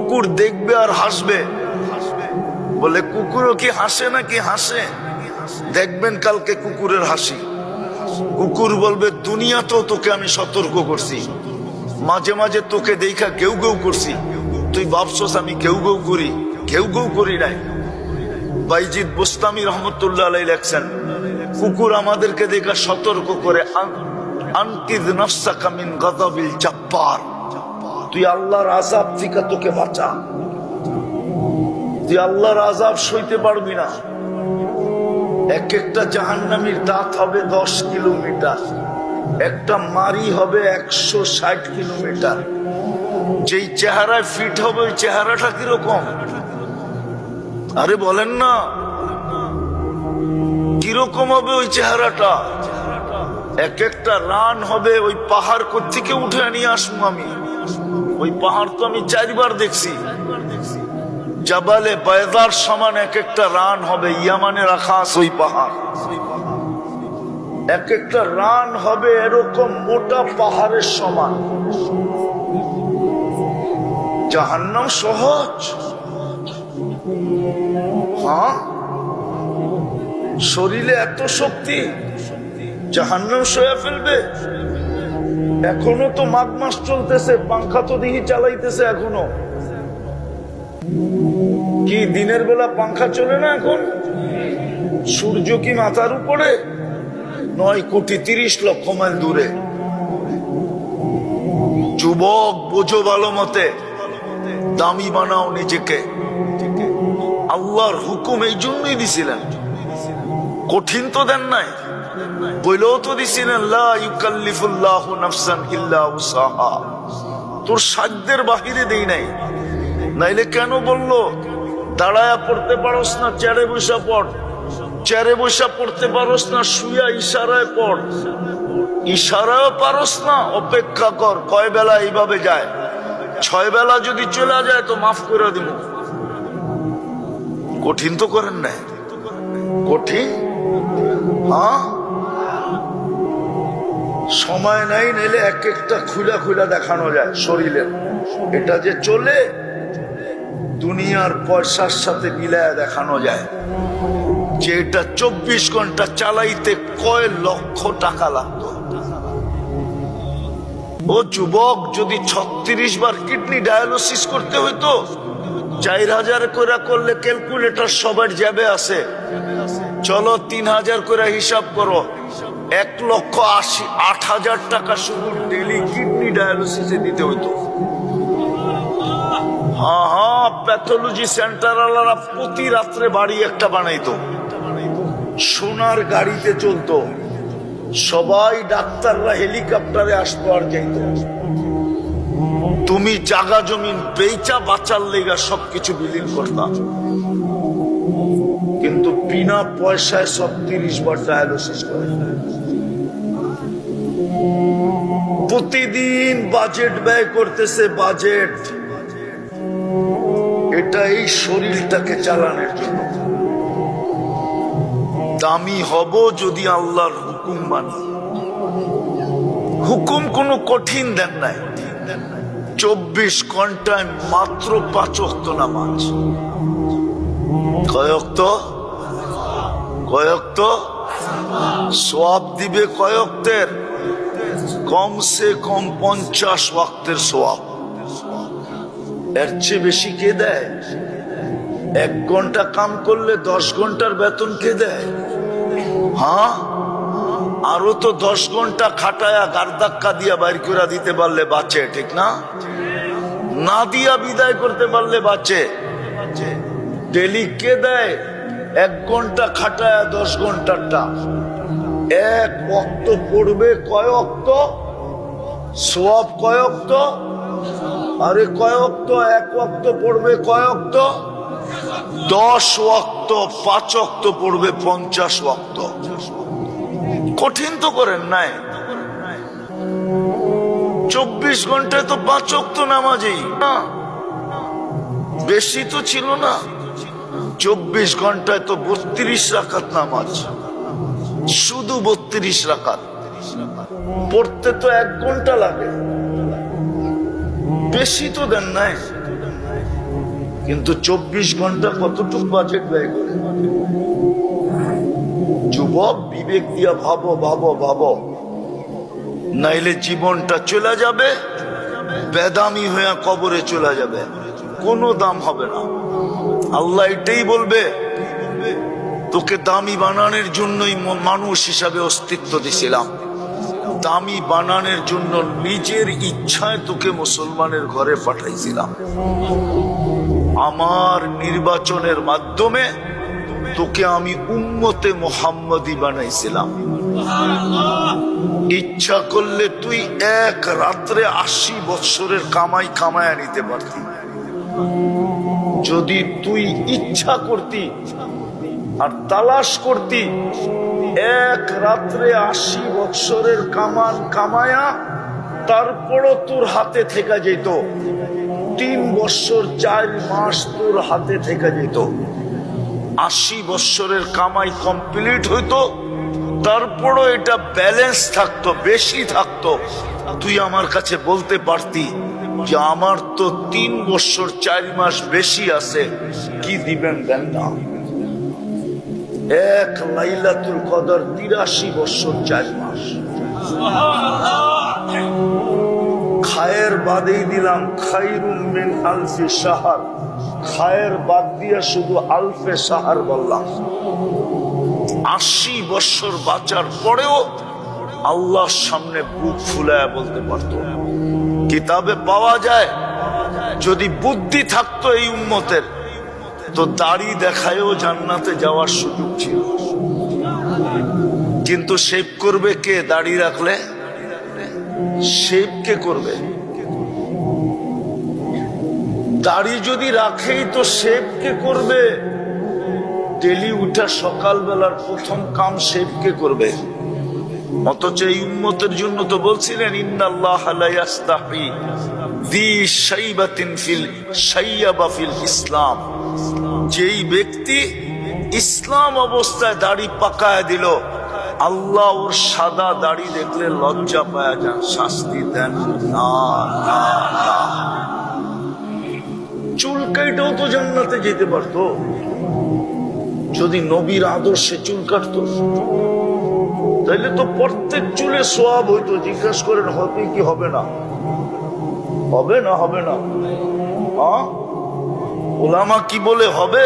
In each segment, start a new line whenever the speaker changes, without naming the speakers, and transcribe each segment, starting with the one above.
কুকুর দেখবে আর হাসবে। বলে কুকুরও কি হাসে নাকি? হাসে। দেখবেন কালকে কুকুরের হাসি। কুকুর বলবে দুনিয়াতেও তোকে আমি সতর্ক করছি, মাঝে মাঝে তোকে দেখা ঘেউ ঘেউ করছি, তুই ভাবছস আমি ঘেউ ঘেউ করি? ঘেউ ঘেউ করি নাই। বাইজিদ বুস্তামি রহমতুল্লাহ আলাইহি লেখছেন, কুকুর আমাদেরকে দেখা সতর্ক করে, আনকিদ নাফসাকা মিন গাযাবিল জাব্বার, তুই আল্লাহর আযাব থেকে তোকে বাঁচা, তুই আল্লাহর আযাব সইতে পারবি না। এক একটা জাহান্নামীর দাঁত হবে 10 কিলোমিটার, একটা মারি হবে 160 কিলোমিটার। যেই চেহারায় ফিট হবে ওই চেহারাটা কিরকম? আরে বলেন না, কিরকম হবে ওই চেহারাটা? এক একটা রান হবে, ওই পাহাড় কোত্থেকে উঠে নিয়ে আসবো আমি? ওই পাহাড় তো আমি 4 বার দেখছি। জাবালে বায়দার সমান এক একটা রান হবে, ইয়ামানে রাখা আছে ওই পাহাড়। এক একটা রান হবে এরকম মোটা পাহাড়ের সমান। জাহান্নাম সহজ? হ্যাঁ, শরীরে এত শক্তি, জাহান্নাম সয়ে ফেলবে? এখনো তো মাঘ মাস চলতেছে, পাংখা তো দিহি চালাইতেছে এখনো। কি দিনের বেলা পাংখা চলে না এখন? সূর্য কি মাথার উপরে? 9,30,00,000 মাইল দূরে। যুবক বোঝো ভালো মতে, দামি বানাও নিজেকে। আল্লাহর হুকুম এই জন্যই দিছিলেন, কঠিন তো দেন নাই। বইলেও তো দিছিলেন লা ইউকাল্লিফুল্লাহু নাফসান ইল্লা উসাহা, তোর সাধ্যের বাহিরে দেই নাই। নাইলে কেন বললো দাঁড়ায়া পড়তে পারস না, চেয়ারে বসা পড়? চেয়ারে বসা পড়তে পারস না, শুয়া ইশারায় পড়। ইশারায় পারস না, অপেক্ষা কর, কয় বেলা এইভাবে যায়, 6 বেলা যদি চলে যায় তো মাফ করে দিব। কঠিন তো করেন নাই? কঠিন? হ্যাঁ, সময় নাই, নাইলে এক একটা খুলা খুলা দেখানো যায় শরীরের। এটা যে চলে, দুনিয়ার পয়সার সাথে মিলায় দেখানো যায় যে এটা 24 ঘন্টা চালাইতে কয় লক্ষ টাকা লাগতো। ও যুবক, যদি 36 বার কিডনি ডায়ালিসিস করতে হইতো, 4,000 করে করলে ক্যালকুলেটর সবার জ্যাবে আছে, চলো 3,000 করে হিসাব করো, 1,80,000 টাকা শুধু ডেলি কিডনি ডায়ালিসিসে দিতে হইতো। হ্যাঁ হ্যাঁ, প্যাথোলজি সেন্টার আলারা প্রতি রাত্রে বাড়ি একটা বানাইতো, সোনার গাড়িতে চলতো, সবাই ডাক্তাররা হেলিকপ্টারে আসতো আর যাইত। তুমি জাগা জমিন বেচা বাঁচার লেগা সবকিছু বিলীন করতাম, কিন্তু বিনা পয়সায় সব 30 বার ডায়ালিসিস করে। প্রতিদিন বাজেট ব্যয় করতেছে, বাজেট। এটা এই শরীরটাকে চালানোর জন্য। দামি হব যদি আল্লাহর হুকুম মানি। হুকুম কোনো কঠিন দেন নাই। 24 ঘন্টায় মাত্র 5 ওয়াক্ত নামাজ। কয় ওয়াক্ত? কয় ওয়াক্ত? সওয়াব দিবে কয় ওয়াক্তের? কমসে কম 50 ওয়াক্তের সওয়াব। এর চেয়ে বেশি কে দেয়? 1 ঘন্টা কাম করলে 10 ঘন্টার বেতন কে দেয়? হ্যাঁ, আরো তো 10 ঘন্টা খাটায়া গারদাক্কা দিয়া বাইর করে দিতে পারলে বাঁচে, ঠিক না? না দিয়া বিদায় করতে পারলে বাঁচে। ডেলি কে দেয়? 1 ঘন্টা খাটায়া 10 ঘন্টারটা। 1 ওয়াক্ত পড়বে কয় ওয়াক্ত? সওয়াব কয় ওয়াক্ত? আরে কয় ওয়াক্ত? 1 ওয়াক্ত পড়বে কয় ওয়াক্ত? 10 ওয়াক্ত। 5 ওয়াক্ত পড়বে 50 ওয়াক্ত। কঠিন তো করেন নাই। 24 ঘন্টায় তো 5 ওয়াক্ত নামাজই না, বেশি তো ছিল না। 24 ঘন্টায় তো 32 রাকাত নামাজ, শুধু 32 রাকাত। পড়তে তো 1 ঘন্টা লাগে, বেশি তো দেন নাই। কিন্তু 24 ঘন্টা কতটুকু বাজেট ব্যয় করে? যুবক, বিবেক দিয়া ভাবো ভাবো ভাবো, নাইলে জীবনটা চলে যাবে, বেদামি হয়ে কবরে চলে যাবে, কোনো দাম হবে না। আল্লাহ এটাই বলবে, তোকে দামি বানানোর জন্যই মানুষ হিসাবে অস্তিত্ব দিছিলাম, দামি বানানোর জন্য নিজের ইচ্ছায় তোকে মুসলমানের ঘরে পাঠাইছিলাম। আমার নির্বাচনের মাধ্যমে তোকে আমি উম্মতে মুহাম্মদী বানাইছিলাম। ইচ্ছা করলে তুই এক রাত্রে 80 বৎসরের কামাই কামায়া নিতে পারতি। যদি তুই ইচ্ছা করতি আর তালাশ করতি, এক রাত্রে 80 বৎসরের কামান কামায়া তারপরও তোর হাতে থেকে যেত। 3 বৎসর 4 মাস তোর হাতে থেকে যেত। 80 বৎসরের কামাই কমপ্লিট হইতো, তারপরও এটা ব্যালেন্স থাকতো, বেশি থাকতো। তুই আমার কাছে বলতে পারতি যে আমার তো 3 বৎসর 4 মাস বেশি আছে, কি দিবেন দেন না। এক লাইলাতুল কদর 83 বৎসর 4 মাস। খায়ের বাদেই দিলাম খায়রুম মিন আলফি শাহর, খায়ের বাদ দিয়ে শুধু আলফে শাহর বললাম। 80 বৎসর বাঁচার পরেও আল্লাহর সামনে বুক ফুলায় বলতে পারতো। কিতাবে পাওয়া যায়, যদি বুদ্ধি থাকতো এই উম্মতের, তো দাড়ি দেখায়ও জান্নাতে যাওয়ার সুযোগ ছিল। কিন্তু শেভ করবে কে? দাড়ি রাখলে শেভ কে করবে? দাড়ি যদি রাখেই তো শেভ কে করবে? ডেলি উঠা সকালবেলার প্রথম কাম শেভ কে করবে? অথচ এই উম্মতের জন্য তো বলছিলেন, ইন্নাল্লাহ লা ইয়াস্তাহি যী শাইবাতিন ফিল শাইয়াবা ফিল ইসলাম। যেই ব্যক্তি ইসলাম অবস্থায় দাড়ি পাকায় দিল, আল্লাহ ওর সাদা দাড়ি দেখলে লজ্জা পায় যান, শাস্তি দেন না। চুল কেটেও তো জান্নাতে যেতে পারতো, যদি নবীর আদর্শে চুল কাটতো। তাইলে তো প্রত্যেক চুলে সোয়াব হইতো। জিজ্ঞাসা করেন হবে কি হবে না? হবে না? হবে না? ওলামা কি বলে হবে?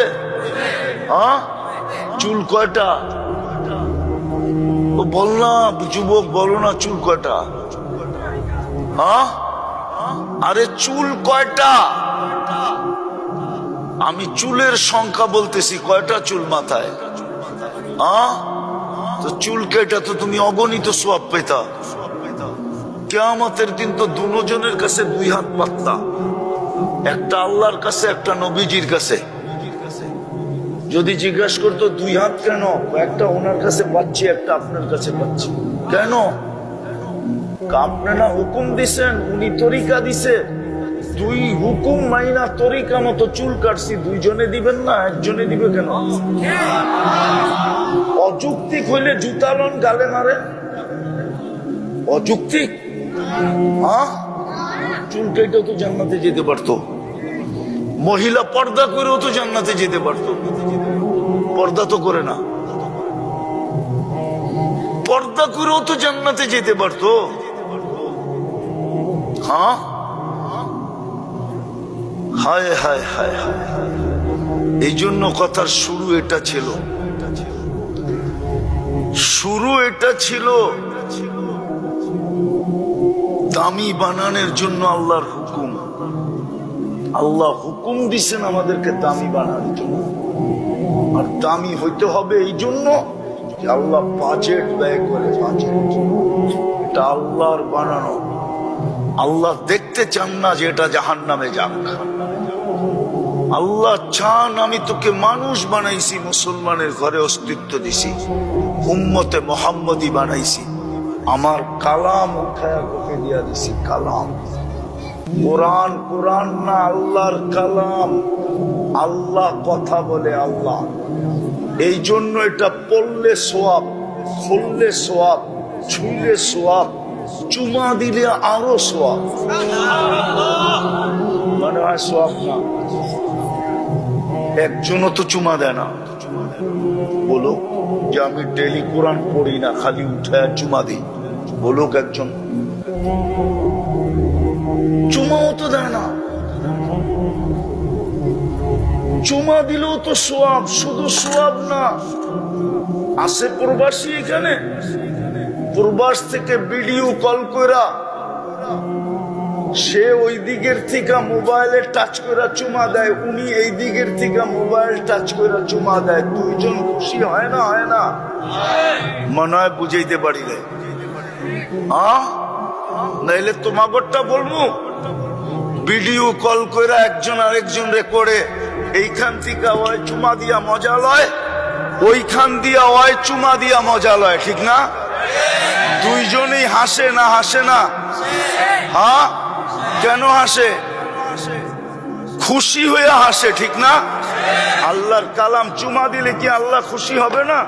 চুল কয়টা? বল না যুবক, বলো না চুল কয়টা? আরে চুল কয়টা? আমি চুলের সংখ্যা বলতেছি, কয়টা চুল মাথায়? তো চুল কেটে তো তুমি অগণিত সোয়াব পেতা। কিয়ামতের দিন তো দুজনের কাছে 2 হাত পাতলা, একটা আল্লাহর কাছে, একটা নবীজির কাছে। যদি জিজ্ঞাসা করতো 2 হাত কেন? একটা ওনার কাছে পাচ্ছি, একটা আপনার কাছে পাচ্ছি। কেন? আপনারা হুকুম দিছেন, উনি তরিকা দিছে। 2 হুকুম মাইনা তরিকা মতো চুল কাটছি, 2 জনে দিবেন না, একজনে দিবে কেন? অযৌক্তিক হইলে জুতালন গালে মারে। অযৌক্তিক? চুল কেটেও তো জান্নাতে যেতে পারতো। মহিলা পর্দা করেও তো জান্নাতে যেতে পারতো। পর্দা তো করে না। পর্দা করেও তো জান্নাতে যেতে পারতো। হায় হায় হায় হায়। এই জন্য কথার শুরু এটা ছিল, শুরু এটা ছিল। দামি বানানোর জন্য আল্লাহর হুকুম। আল্লাহ হুকুম দিছেন আমাদেরকে দামি বানানোর জন্য। আর দামি হইতে হবে এই জন্য যে আল্লাহ বাজেট ব্যয় করে। বাজেট এটা আল্লাহর বানানো। আল্লাহ দেখতে চান না যে এটা জাহান্নামে যাক। আল্লাহ চান আমি তোকে মানুষ বানাইছি, মুসলমানের ঘরে অস্তিত্ব দিছি, উম্মতে মুহাম্মদী বানাইছি, আমার কালাম উঠায়া তোকে দিয়া দিছি। কালাম কোরআন, কোরআন না আল্লাহর কালাম। আল্লাহ কথা বলে। আল্লাহ এই জন্য এটা পড়লে সোয়াব, খুললে সোয়াব, ছুঁলে সোয়াব, চুমা দিলে আরো সোয়াব। মনে হয় সোয়াব না? একজনও তো চুমা দেয় না। বলো যে আমি ডেলি কোরআন পড়ি না, খালি উঠে চুমা দিই, বলুক একজন। চুমাও তো দেয় না। চুমা দিলেও তো সোয়াব, শুধু সোয়াব না, আসে প্রবাসী এখানে, প্রবাস থেকে ভিডিও কল করা সে ওই দিকের থেকে মোবাইলে টাচ করে চুমা দেয়, উনি এই দিকের থেকে মোবাইল টাচ করে চুমা দেয়, দুইজন খুশি হয় না? হয় না? মনে হয় বুঝাইতে পারি না। নাইলে তোমাগরটা বলবো, ভিডিও কল করে একজন আরেকজন রেকর্ডে, এইখান থেকে ওই চুমা দিয়া মজা লয়, ওইখান দিয়া ওই চুমা দিয়া মজা লয়, ঠিক না? দুইজনেই হাসে না? হাসে না? হ্যাঁ, কেন হাসে? খুশি হয়ে হাসে, ঠিক না? আল্লাহর কালাম চুমা দিলে কি আল্লাহ খুশি হবে না?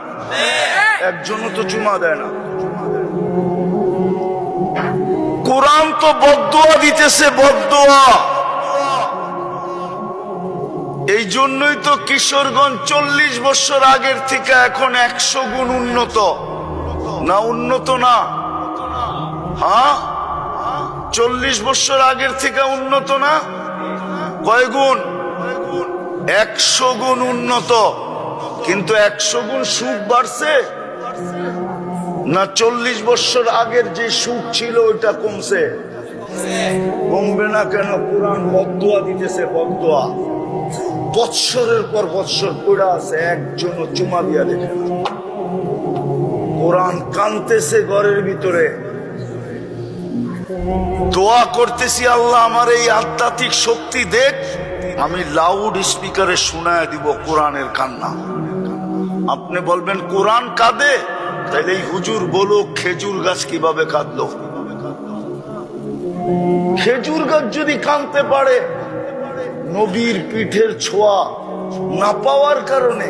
একজনও তো চুমা দেয় না। কোরআন তো বদদুয়া দিতেছে, বদদুয়া। এই জন্যই তো কিশোরগঞ্জ 40 বছর আগের থেকে এখন 100 গুণ উন্নত। না উন্নত না? হ্যাঁ, 40 বছর আগের থেকে উন্নত না? কয় গুণ? 100 গুণ উন্নত। কিন্তু 100 গুণ সুখ বাড়ছে না 40 বছর আগের যে সুখ ছিল ওইটা কমছে? কমবে না কেন? কোরআন বদদুয়া দিতেছে, বদদুয়া। বৎসরের পর বৎসর পড়া আছে, একজনও চুমা দিয়া দেখে না। কোরআন কানতেছে ঘরের ভিতরে, দোয়া করতেছি আল্লাহ আমার এই আধ্যাত্মিক শক্তি দেখ, আমি লাউড স্পিকারে শোনায় দিব কোরআনের কান্না। আপনি বলবেন কোরআন কাঁদে, তাইলে এই হুজুর বলো খেজুর গাছ কিভাবে কাঁদলো? খেজুর গাছ যদি কাঁদতে পারে নবীর পিঠের ছোঁয়া না পাওয়ার কারণে,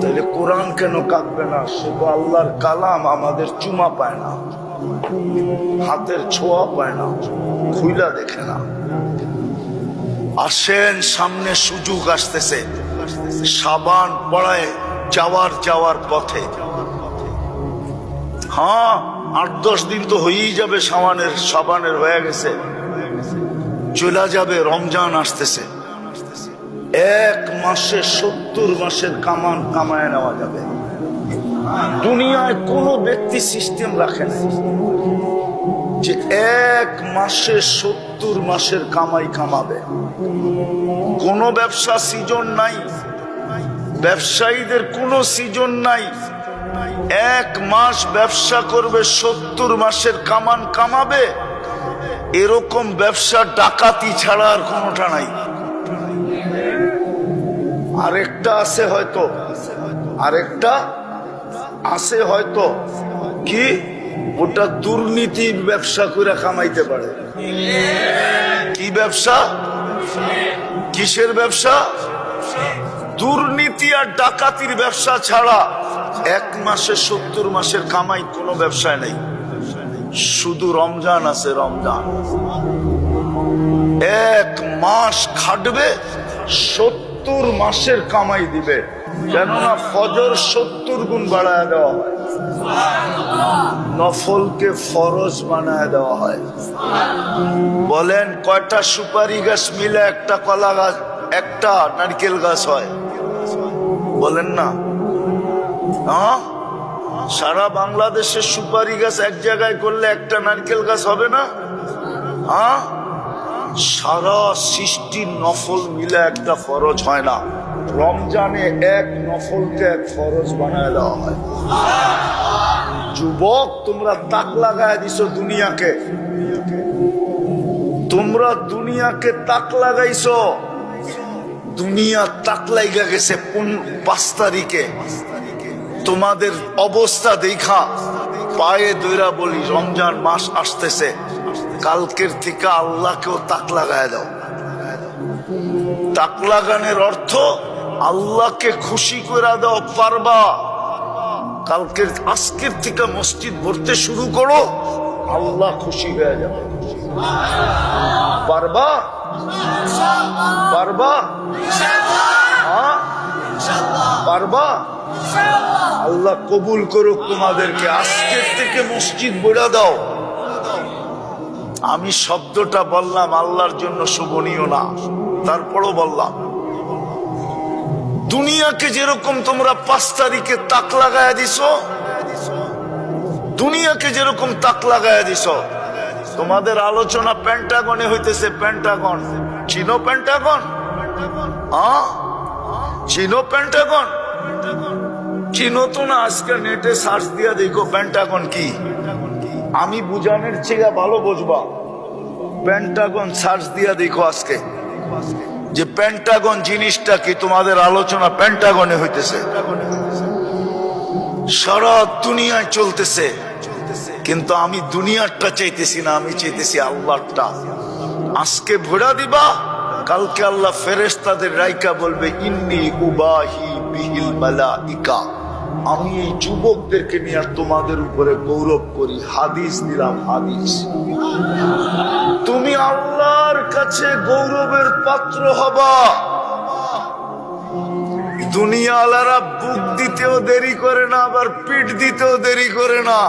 তাহলে কোরআন কেন কাঁদবে না? সে তো আল্লাহর কালাম, আমাদের চুমা পায় না, হাতের ছোঁয়া পায় না, খুইলা দেখে না। আসেন, সামনে সুযোগ আসতেছে, সাবান পড়ায় যাওয়ার পথে। হ্যাঁ, 8-10 দিন তো হয়েই যাবে, সাবানের হয়ে গেছে, চলে যাবে। রমজান আসতেছে, 1 মাসে 70 মাসের কামান কামায় নেওয়া যাবে। দুনিয়ায় কোনো ব্যক্তি সিস্টেম রাখে না যে 1 মাসে 70 মাসের কামাই কামাবে। কোন ব্যবসা সিজন নাই, ব্যবসায়ীদের কোনো সিজন নাই। 1 মাস ব্যবসা করবে, 70 মাসের কামান কামাবে, এরকম ব্যবসা ডাকাতি ছাড়া আর কোনোটা নাই। আরেকটা আছে হয়তো, আরেকটা আছে হয়তো, কি ওটা দুর্নীতির ব্যবসা করে কামাইতে পারে। কি ব্যবসা? কিসের ব্যবসা? দুর্নীতি আর ডাকাতির ব্যবসা ছাড়া 1 মাসে 70 মাসের কামাই কোনো ব্যবসায় নেই। শুধু রমজান আছে, রমজান 1 মাস খাটবে, 70 মাসের কামাই দিবে। কেননা ফজর 70 গুণ বাড়ায় দেওয়া হয়, নফলকে ফরজ বানায় দেওয়া হয়। বলেন কয়টা সুপারি গাছ মিলে একটা কলা গাছ, একটা নারকেল গাছ হয়? বলেন না? হ্যাঁ, সারা বাংলাদেশের সুপারি গাছ এক জায়গায় করলে একটা নারকেল গাছ হবে না? হ্যাঁ, সারা সৃষ্টির নফল মিলে একটা ফরজ হয় না। রমজানে 1 নফলকে 1 ফরজ বানায় দেওয়া হয়। যুবক, তোমরা তাক লাগায় দিছো দুনিয়াকে, তোমরা দুনিয়াকে তাক লাগাইছো। দুনিয়া তাক লাগা গেছে 5 তারিখে। তোমাদের অবস্থা দেখা পায়ে দইরা বলি, রমজান মাস আসতেছে, কালকের থেকে আল্লাহকেও তাক লাগায় দাও। তাক লাগানোর অর্থ আল্লাহকে খুশি করে দাও। পারবা? আজকের থেকে মসজিদ ভরতে শুরু করো, আল্লাহ খুশি হয়ে যাবে। পারবা? পারবা? পারবা? আল্লাহ কবুল করুক তোমাদেরকে। আজকের থেকে মসজিদ বইড়া দাও। আমি শব্দটা বললাম আল্লাহর জন্য শোভনীয় না, তারপরও বললাম। দুনিয়াকে যেরকম তোমরা 5 তারিখে তাক লাগায়া দিছো, দুনিয়াকে যেরকম তাক লাগায়া দিছো, তোমাদের আলোচনা পেন্টাগনে হইতেছে। পেন্টাগন চিনো? পেন্টাগন চিনো? পেন্টাগন চিনো তো না? আজকে নেটে সার্চ দিয়া দেখো পেন্টাগন কি। আমি বুঝানোর চেয়ে ভালো বুঝবা। পেন্টাগন সার্চ দিয়া দেখো আজকে যে পেন্টাগন জিনিসটা কি। তোমাদের আলোচনা পেন্টাগনে হইতেছে, সারা দুনিয়ায় চলতেছে। কিন্তু আমি দুনিয়ারটা চাইতেছি না, আমি চাইতেছি আল্লাহরটা। আজকে ভোড়া দিবা, কালকে আল্লাহ ফেরেশতাদের রাইকা বলবে ইন্নী উবাহি বিহিল মালাইকা। আমি এই যুবকদেরকে নিয়ে তোমাদের উপরে গৌরব করি। হাদিস দিলাম, হাদিস। তুমি আল্লাহর কাছে গৌরবের পাত্র হবা। দুনিয়াওয়ালারা বুক দিতেও দেরি করে না, আবার পিঠ দিতেও দেরি করে না।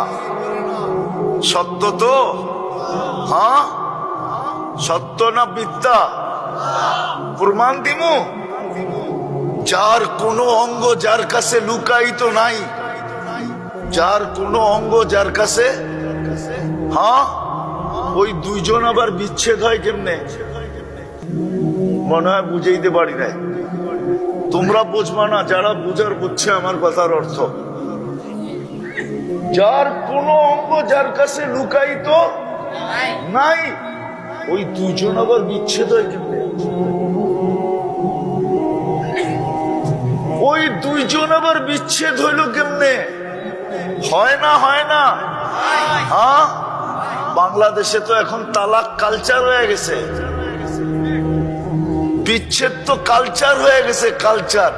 সত্য তো? হ্যাঁ, সত্য না মিথ্যা? প্রমাণ দিমু। যার কোনো অঙ্গ যার কাছে লুকায়িত নাই, যার কোনো অঙ্গ যার কাছে, হ্যাঁ, ওই দুইজন আবার বিচ্ছেদ হয় কেমনে? মনে হয় বুঝাইতে পারি নাই। তোমরা বুঝবা না, যারা বুঝার বুঝছে আমার কথার অর্থ। যার কোনো অঙ্গ যার কাছে লুকায়িত নাই, ওই দুইজন আবার বিচ্ছেদ হয় কেমনে? ওই দুইজন আবার বিচ্ছেদ হইল কেমনে? হয় না? হয় না? হ্যাঁ, বাংলাদেশে তো এখন তালাক কালচার হয়ে গেছে। বিচ্ছেদ তো কালচার হয়ে গেছে, কালচার।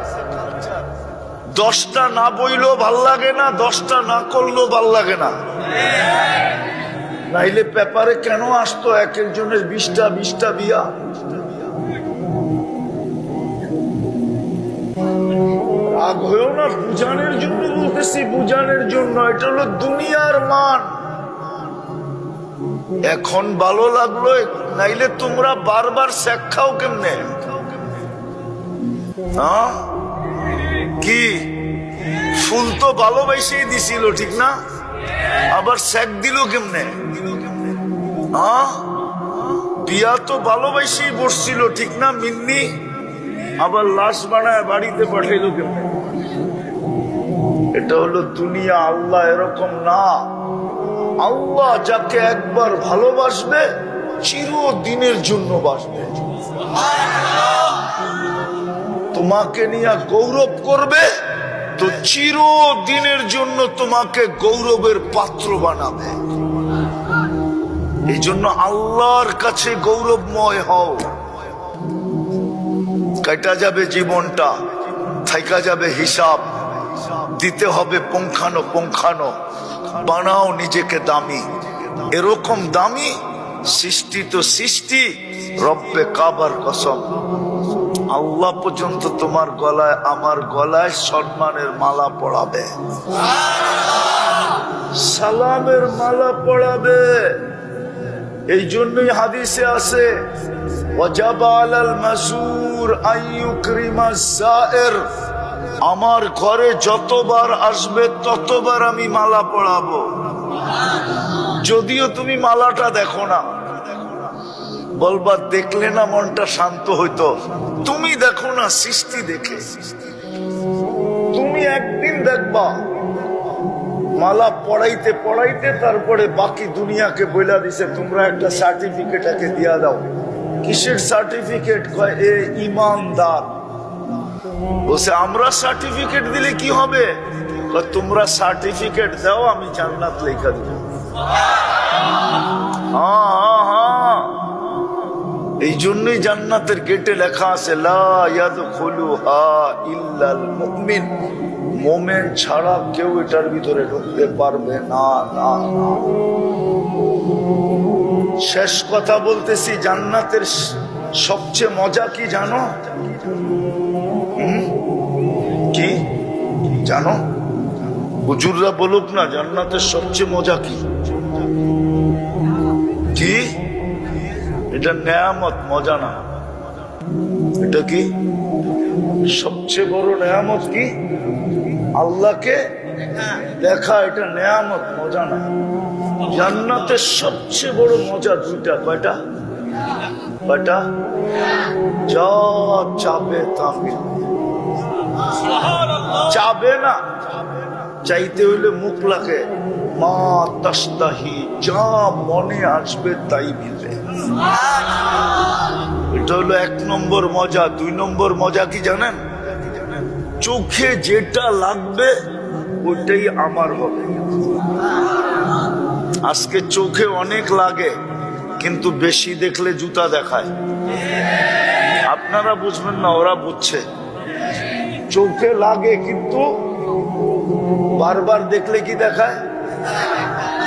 10টা না বইলেও ভাল লাগে না, 10টা না করলেও ভাল লাগে না। নাইলে পেপারে কেন আসতো এক একজনের 20টা বিয়া? রাগ হয়েও না, বুঝানোর জন্য বলতেছি, বুঝানোর জন্য। এটা হলো দুনিয়ার মান। এখন ভালো লাগলো, নাইলে তোমরা বারবার শেখ খাও কেমনে? হ্যাঁ, কি ফুল তো ভালোবাসেই দিছিল, ঠিক না? আবার শেখ দিল কেমনে? হ্যাঁ, বিয়া তো ভালোবাসেই বসছিল, ঠিক না? মিন্নি আবার লাশ বানায় বাড়িতে পাঠাইল কেমনে? এটা হলো দুনিয়া। আল্লাহ এরকম না। আল্লাহ যাকে একবার ভালোবাসবে চিরদিনের জন্য বাসবে। তোমাকে নিয়ে গৌরব করবে তো চিরদিনের জন্য তোমাকে গৌরবের পাত্র বানাবে। এই জন্য আল্লাহর কাছে গৌরবময় হও। কাটা যাবে জীবনটা, থাইকা যাবে হিসাব, দিতে হবে পুঙ্খানো পুঙ্খানো। বানাও নিজেকে দামি। এরকম দামি সৃষ্টি তো সৃষ্টি, রব্বে কাবার কসম। আল্লাহ পর্যন্ত তোমার গলায় আমার গলায় সম্মানের মালা পড়াবে, সালামের মালা পড়াবে। এই জন্যই হাদিসে আছে ওয়াজাবা আলাল মাসুর আইয়ুকরিমাস সায়ের। আমার ঘরে যতবার আসবে ততবার আমি মালা পড়াবো। যদিও তুমি মালাটা দেখো না, বলবা দেখলে না মনটা শান্ত হইতো। তুমি দেখো না, সৃষ্টি দেখে। তুমি একদিন দেখবা মালা পড়াইতে পড়াইতে তারপরে বাকি দুনিয়াকে বইলা দিছে তোমরা একটা সার্টিফিকেট একে দিয়া দাও। কিসের সার্টিফিকেট? কয় এ ইমানদার। বলছে আমরা সার্টিফিকেট দিলে কি হবে? তোমরা সার্টিফিকেট দাও, আমি জান্নাত লেখা দিব। এই জন্যই জান্নাতের গেটে লেখা আছে লা ইয়াদখুলুহা ইল্লাল মুমিন। মোমেন ছাড়া কেউ এটার ভিতরে ঢুকতে পারবে না। না, শেষ কথা বলতেছি, জান্নাতের সবচেয়ে মজা কি জানো? কি? জানো? হুজুররা বলুক না জান্নাতের সবচেয়ে মজা কি? কি এটা? নেয়ামত, মজা না। এটা কি সবচেয়ে বড় নেয়ামত? কি? আল্লাহকে দেখা, এটা নেয়ামত, মজা না। জান্নাতের সবচেয়ে বড় মজা দুইটা। কয়টা? কয়টা? যা চাবে তা মিলবে। চাবে না, চাইতে হইলে মুখ লাগে, মা তাস্তাহি, যা মনে আসবে তাই মিলবে। এটা হলো 1 নম্বর মজা। 2 নম্বর মজা কি জানেন? চোখে যেটা লাগবে ওইটাই আমার হবে। আজকে চোখে অনেক লাগে, কিন্তু বেশি দেখলে জুতা দেখায়। আপনারা বুঝবেন না, ওরা বুঝছে। চোখে লাগে কিন্তু বারবার দেখলে কি দেখায়?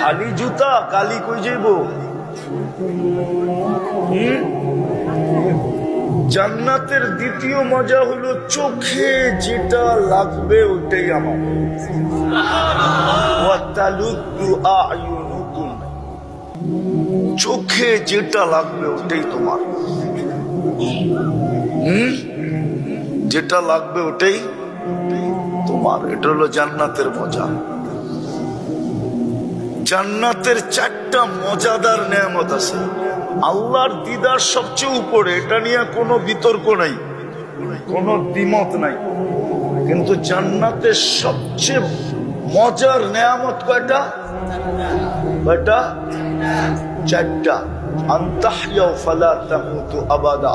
খালি জুতা, কালি কই যাইব? জান্নাতের দ্বিতীয় মজা হলো চোখে যেটা লাগবে ওইটাই আমার। চোখে যেটা লাগবে ওটাই তোমার। যেটা লাগবে ওটাই তোমার। এটা হলো জান্নাতের মজা। জান্নাতের 4টা মজাদার নেয়ামত আছে। আল্লাহর দিদার সবচেয়ে উপরে, এটা নিয়ে কোনো বিতর্ক নাই, কোনো দ্বিমত নাই। কিন্তু জান্নাতের সবচেয়ে মজার নেয়ামত কয়টা? কয়টা? 4টা। আনতাহইয়া ফালা তামুতু আবাদা।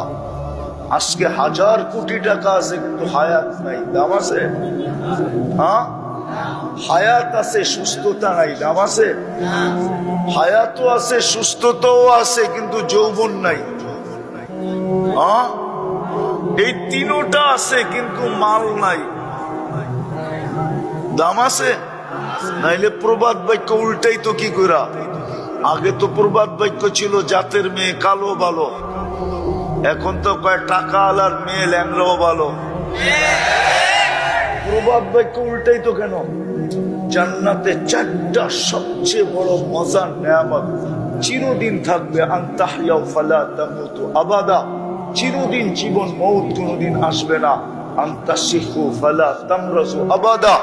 আজকে 1000 কোটি টাকা আছে কিন্তু হায়াত নাই, দাম আছে? হ্যাঁ, হায়াত আছে, সুস্থতা নাই, দাম আছে? হায়াতও আছে, সুস্থতাও আছে, কিন্তু যৌবন নাই। হ্যাঁ, এই 3টা আছে কিন্তু মাল নাই, দাম আছে? নাইলে প্রবাদ বাক্য উল্টাই তো কি কইরা? আগে তো প্রবাদ বাক্য ছিল জাতের মেয়ে কালো ভালো, এখন তো কয় টাকা আলার মেয়ে ল্যাংড়াও ভালো। প্রবাদ বাক্য উল্টাই তো কেন? জান্নাতে 4টা সবচেয়ে বড় মজার নেয়ামত চিরদিন থাকবে। আনতাহইয়া ফালা তামুতু আবাদা। চিরদিন জীবন, মউত কোনদিন আসবে না। আনতাশিহু ফালা তামরাজু আবাদা।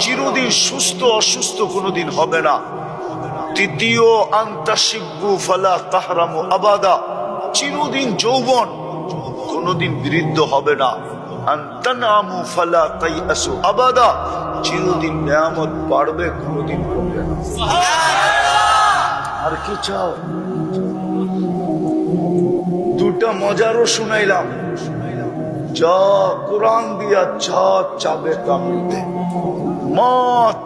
চিরদিন সুস্থ অসুস্থ কোনদিন হবে না। তৃতীয়, আনতাশিবু ফালা তাহরামু আবাদা। চিরদিন যৌবন, কোনদিন বৃদ্ধ হবে না। আনতানামু ফালা তাইয়াসু আবাদা। চিরদিন নিয়ামত বাড়বে, কোনদিন কমবে না। আর কি চাও? 2টা মজারও শুনাইলাম। যা কোরআন দিয়া যা চাবে তা মিলবে। মা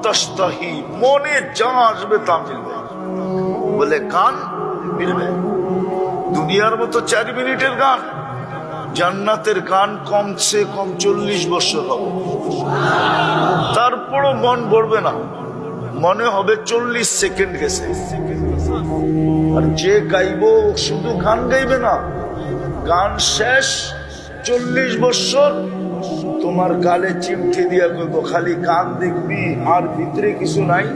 তাস্তাহি, মনে যা আসবে তা মিলবে। বলে গান মিলবে। দুনিয়ার মতো 4 মিনিটের গান, জান্নাতের গান কমসে কম 40 বছর হবে। তারপরও মন ভরবে না, মনে হবে 40 সেকেন্ড গেছে। আর যে গাইব শুধু গান গাইবে না, গান শেষ 40 বছর তোমার গালে চিমটি দিয়া কইব খালি গান দেখবি আর ভিতরে কিছু নাই,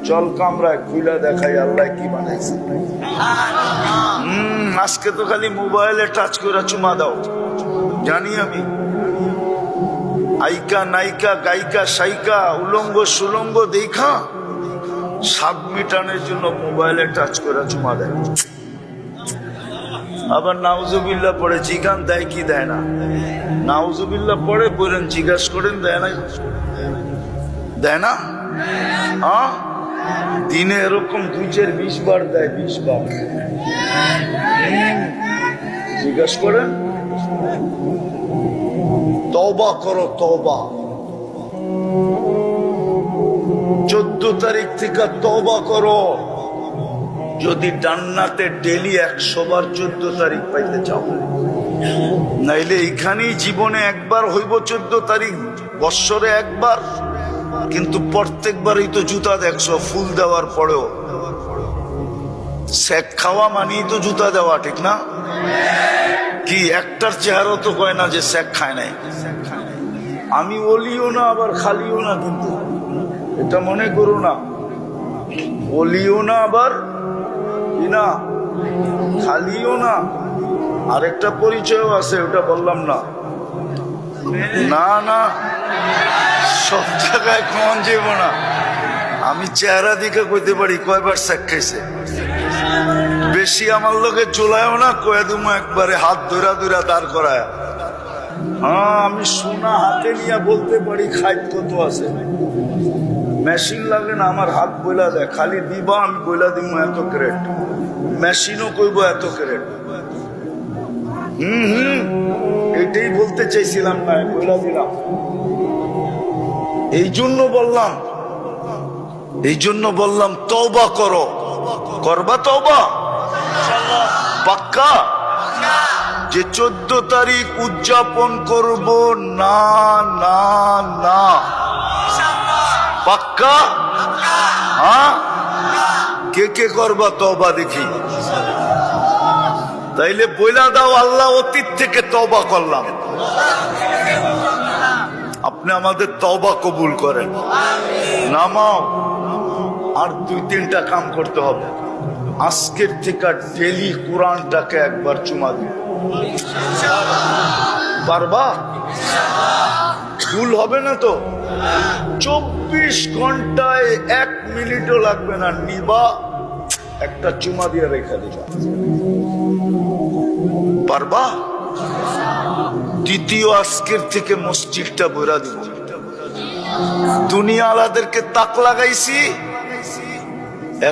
চল কামরায় খুইলা দেখাই আল্লাহ কি বানাইছে। আজকে তো খালি মোবাইলে টাচ করে চুমা দাও, জানি আমি। আইকা নাইকা গায়িকা সাইকা উলঙ্গ সুলঙ্গ দেখা স্বাদ মিটানোর জন্য মোবাইলে টাচ করে চুমা দেয়। আবার নাউজুবিল্লাহ পড়ে, জিগান দেয় কি দেয় না? নাউজুবিল্লাহ পড়ে বলেন, জিজ্ঞাসা করেন দেয় না? দেয় না? হ্যাঁ, দিনে এরকম 2-20 বার দেয়, 20 বার। জিজ্ঞাসা করেন। তওবা করো, তওবা। 14 তারিখ থেকে তওবা করো। যদি জান্নাতে ডেলি 100 বার 14 তারিখ পাইতে চাও, নাইলে এখানেই জীবনে একবার হইব 14 তারিখ, বৎসরে একবার। কিন্তু প্রত্যেকবারই তো জুতা দেখছো, ফুল দেওয়ার পরেও। শেক খাওয়া মানেই তো জুতা দেওয়া, ঠিক না? কি একটার চেহারা তো কয় না যে শেক খায় নাই। আমি ওলিও না আবার খালিও না, কিন্তু এটা মনে করো না, ওলিও না আবার কি না, খালিও না। আরেকটা পরিচয় আছে, ওটা বললাম না। না না, সব জায়গায় কম যাব না। আমি চেহারা দিকে কইতে পারি কয়বার শেখ খাইছে। বেশি আমার লোকে চুলায়ও না, কয়ে দুমো একবারে হাত ধরা ধরা দাঁড় করায়। হ্যাঁ, আমি সোনা হাতে নিয়ে বলতে পারি খাইত কত আছে। মেশিন লাগে না, আমার হাত বইলা দেয়, খালি দিবা আমি বইলা দিব এত ক্রেট, মেশিনও কইব এত ক্রেট। এটাই বলতে চাইছিলাম না, বইলা দিলাম। এই জন্য বললাম তওবা করো। করবা তওবা পাক্কা? যে 14 তারিখ উদযাপন করব না না না, পাক্কা? হ্যাঁ, কে কে করবা তওবা দেখি? তাইলে বইলা দাও, আল্লাহ অতীত থেকে তওবা করলাম। আপনি আমাদের তওবা কবুল করেন। নামাও, আর 2-3টা কাম করতে হবে। আজকের থেকে ডেলি কোরআনটাকে একবার চুমা দিন। পারবা? ভুল হবে না তো? 24 ঘন্টায় 1 মিনিটও লাগবে না, নিবা একটা চুমা দিয়ে রেখে দিবা। পারবা? দ্বিতীয়, আজকের থেকে মসজিদটা ভরা দিব। দুনিয়া আলাদেরকে তাক লাগাইছি,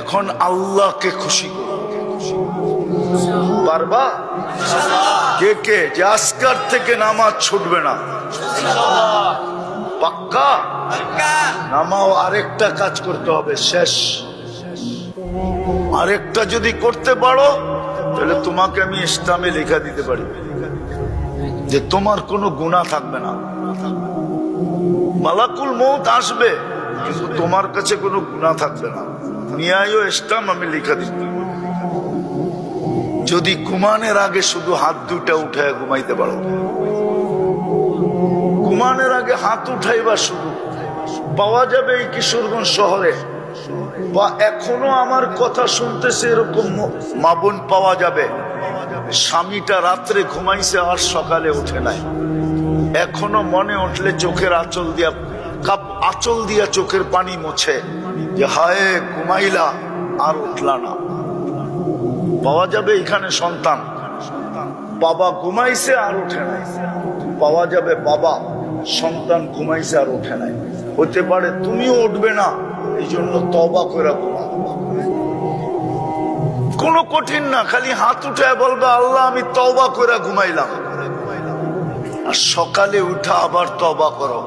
এখন আল্লাহকে খুশি করব। পারবা? কে কে যে আজকার থেকে নামাজ ছুটবে না? পাক্কা? নামাও। আরেকটা কাজ করতে হবে, শেষ। আরেকটা যদি করতে পারো, তাহলে তোমাকে আমি ইসলামে লেখা দিতে পারি যে তোমার কোনো গুনাহ থাকবে না। মালাকুল মউত আসবে, কিন্তু তোমার কাছে কোনো গুনাহ থাকবে না। নিয়ায় ইসলাম আমি লেখা দিব। যদি ঘুমানোর আগে শুধু হাত দুইটা উঠায় ঘুমাইতে পারো, ঘুমানোর আগে হাত উঠাইবা, শুধু পাওয়া যাবে এই কিশোরগঞ্জ শহরে, বা এখনো আমার কথা শুনতেছে এরকম মা বোন পাওয়া যাবে, স্বামীটা রাত্রে ঘুমাইছে আর সকালে উঠে নাই। এখনো মনে উঠলে চোখের আঁচল দিয়া চোখের পানি মোছে যে হায় ঘুমাইলা আর উঠলা না। পাওয়া যাবে এখানে সন্তান, বাবা ঘুমাইছে আর উঠে নাই। পাওয়া যাবে বাবা, সন্তান ঘুমাইছে আর উঠে নাই। হতে পারে তুমিও উঠবে না, এই জন্য তওবা করে ঘুমাও। কোনো কঠিন না, খালি হাত উঠায় বলবে আল্লাহ আমি তওবা করে ঘুমাইলাম। আর সকালে উঠা আবার তওবা করো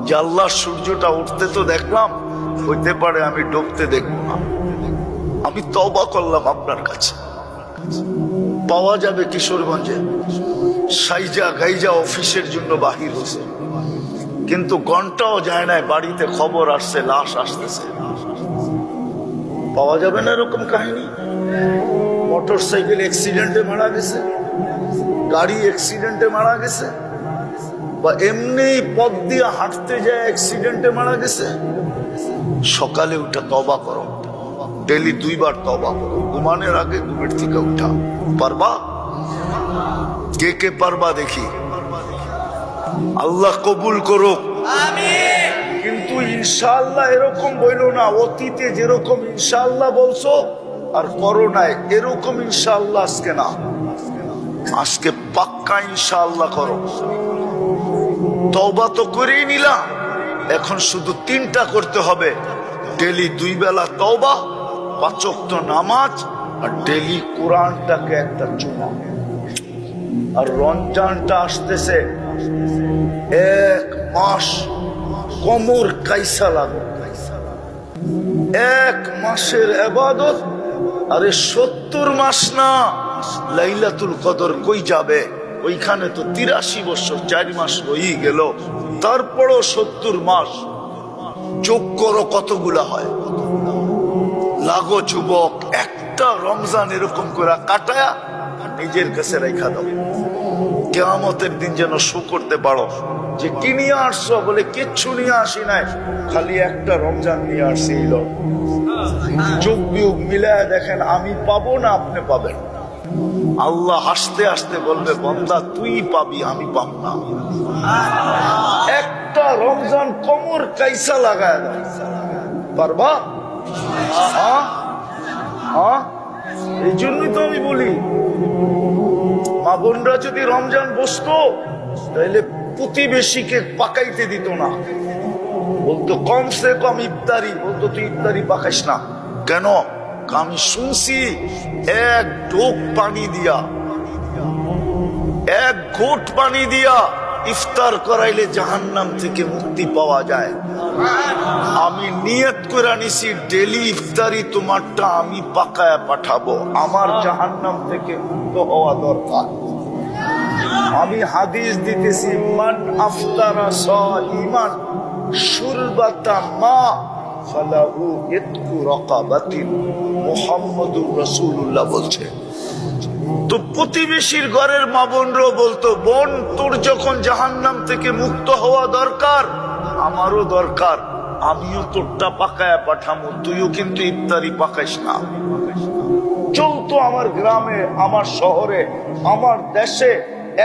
যে আল্লাহ সূর্যটা উঠতে তো দেখলাম, হইতে পারে আমি ডুবতে দেখব না, আমি তওবা করলাম আপনার কাছে। পাওয়া যাবে কিশোরগঞ্জে, সাইজা গাইজা অফিসের জন্য বাহির হয়েছে, কিন্তু ঘন্টাও যায় নাই, বাড়িতে খবর আসছে লাশ আসতেছে। পাওয়া যাবে না এরকম কাহিনী? মোটর সাইকেল অ্যাক্সিডেন্টে মারা গেছে, গাড়ি অ্যাক্সিডেন্টে মারা গেছে, বা এমনি পথ দিয়ে হাঁটতে যায় অ্যাক্সিডেন্টে মারা গেছে। সকালে উঠা তওবা করো, ডেলি 2 বার তওবা করো, ঘুমানোর আগে ঘুমের থেকে উঠা। পারবা? কে কে পারবা দেখি? আল্লাহ কবুল করুক। কিন্তু ইনশাআল্লাহ এরকম বইলো না, অতীতে যেরকম ইনশাআল্লাহ বলছো আর করো নাই এরকম ইনশাআল্লাহ আজকে না। আজকে পাক্কা ইনশাআল্লাহ করো। তওবা তো করেই নিলাম, এখন শুধু 3টা করতে হবে। ডেলি 2 বেলা তওবা, 5 ওয়াক্ত নামাজ, আর ডেলি কোরআনটাকে একটা চুমা। আর রমজানটা আসতেছে, 1 মাস কোমর কাইসা লাগো, 1 মাসের ইবাদত। আরে 70 মাস না, লাইলাতুল কদর কই যাবে? ওইখানে তো 83 বছর 4 মাস হয়ে গেল, তারপরও 70 মাস। যোগ করো কতগুলা হয়। লাগো যুবক, একটা রমজান এরকম করে কাটায়া নিজের কাছে রেখা দাও, কিয়ামতের দিন যেন শো করতে পারো যে কি নিয়ে আসছো? বলে কিচ্ছু নিয়ে আসি নাই, খালি একটা রমজান নিয়ে আসছি। যুগ বিয়োগ মিলায় দেখেন, আমি পাবো না আপনি পাবেন। আল্লাহ হাসতে হাসতে বলবে, বান্দা তুই পাবি, আমি পাব না। একটা রমজান কোমর কাইসা লাগায় দাও, পারবা? এই জন্যই তো আমি বলি, মা বোনরা যদি রমজান বসতো তাহলে প্রতিবেশীকে পাকাইতে দিত না, বলতো কমসে কম ইফতারি, বলতো তুই ইফতারি পাকাইস না কেন? আমি শুনছি এক ঢোক পানি দিয়া, এক ঘোট পানি দিয়া ইফতার করাইলে জাহান্নাম থেকে মুক্তি পাওয়া যায়। আমি নিয়ত করে নিছি ডেলি ইফতারি তোমারটা আমি পাকায় পাঠাবো, আমার জাহান্নাম থেকে মুক্ত হওয়া দরকার। আমি হাদিস দিতেছি, মান আফতারা সাইমান শুরবাতা মা ফালাহু ইতকু রাকাবাতিন, মুহাম্মদুর রাসূলুল্লাহ বলছে। তো প্রতিবেশীর ঘরের মা বোনরাও বলতো, বোন তোর যখন জাহান্নাম থেকে মুক্ত হওয়া দরকার, আমারও দরকার, আমিও তোরটা পাকায়া পাঠামো, তুইও কিন্তু ইফতারি পাকাইস না। চলতো আমার গ্রামে, আমার শহরে, আমার দেশে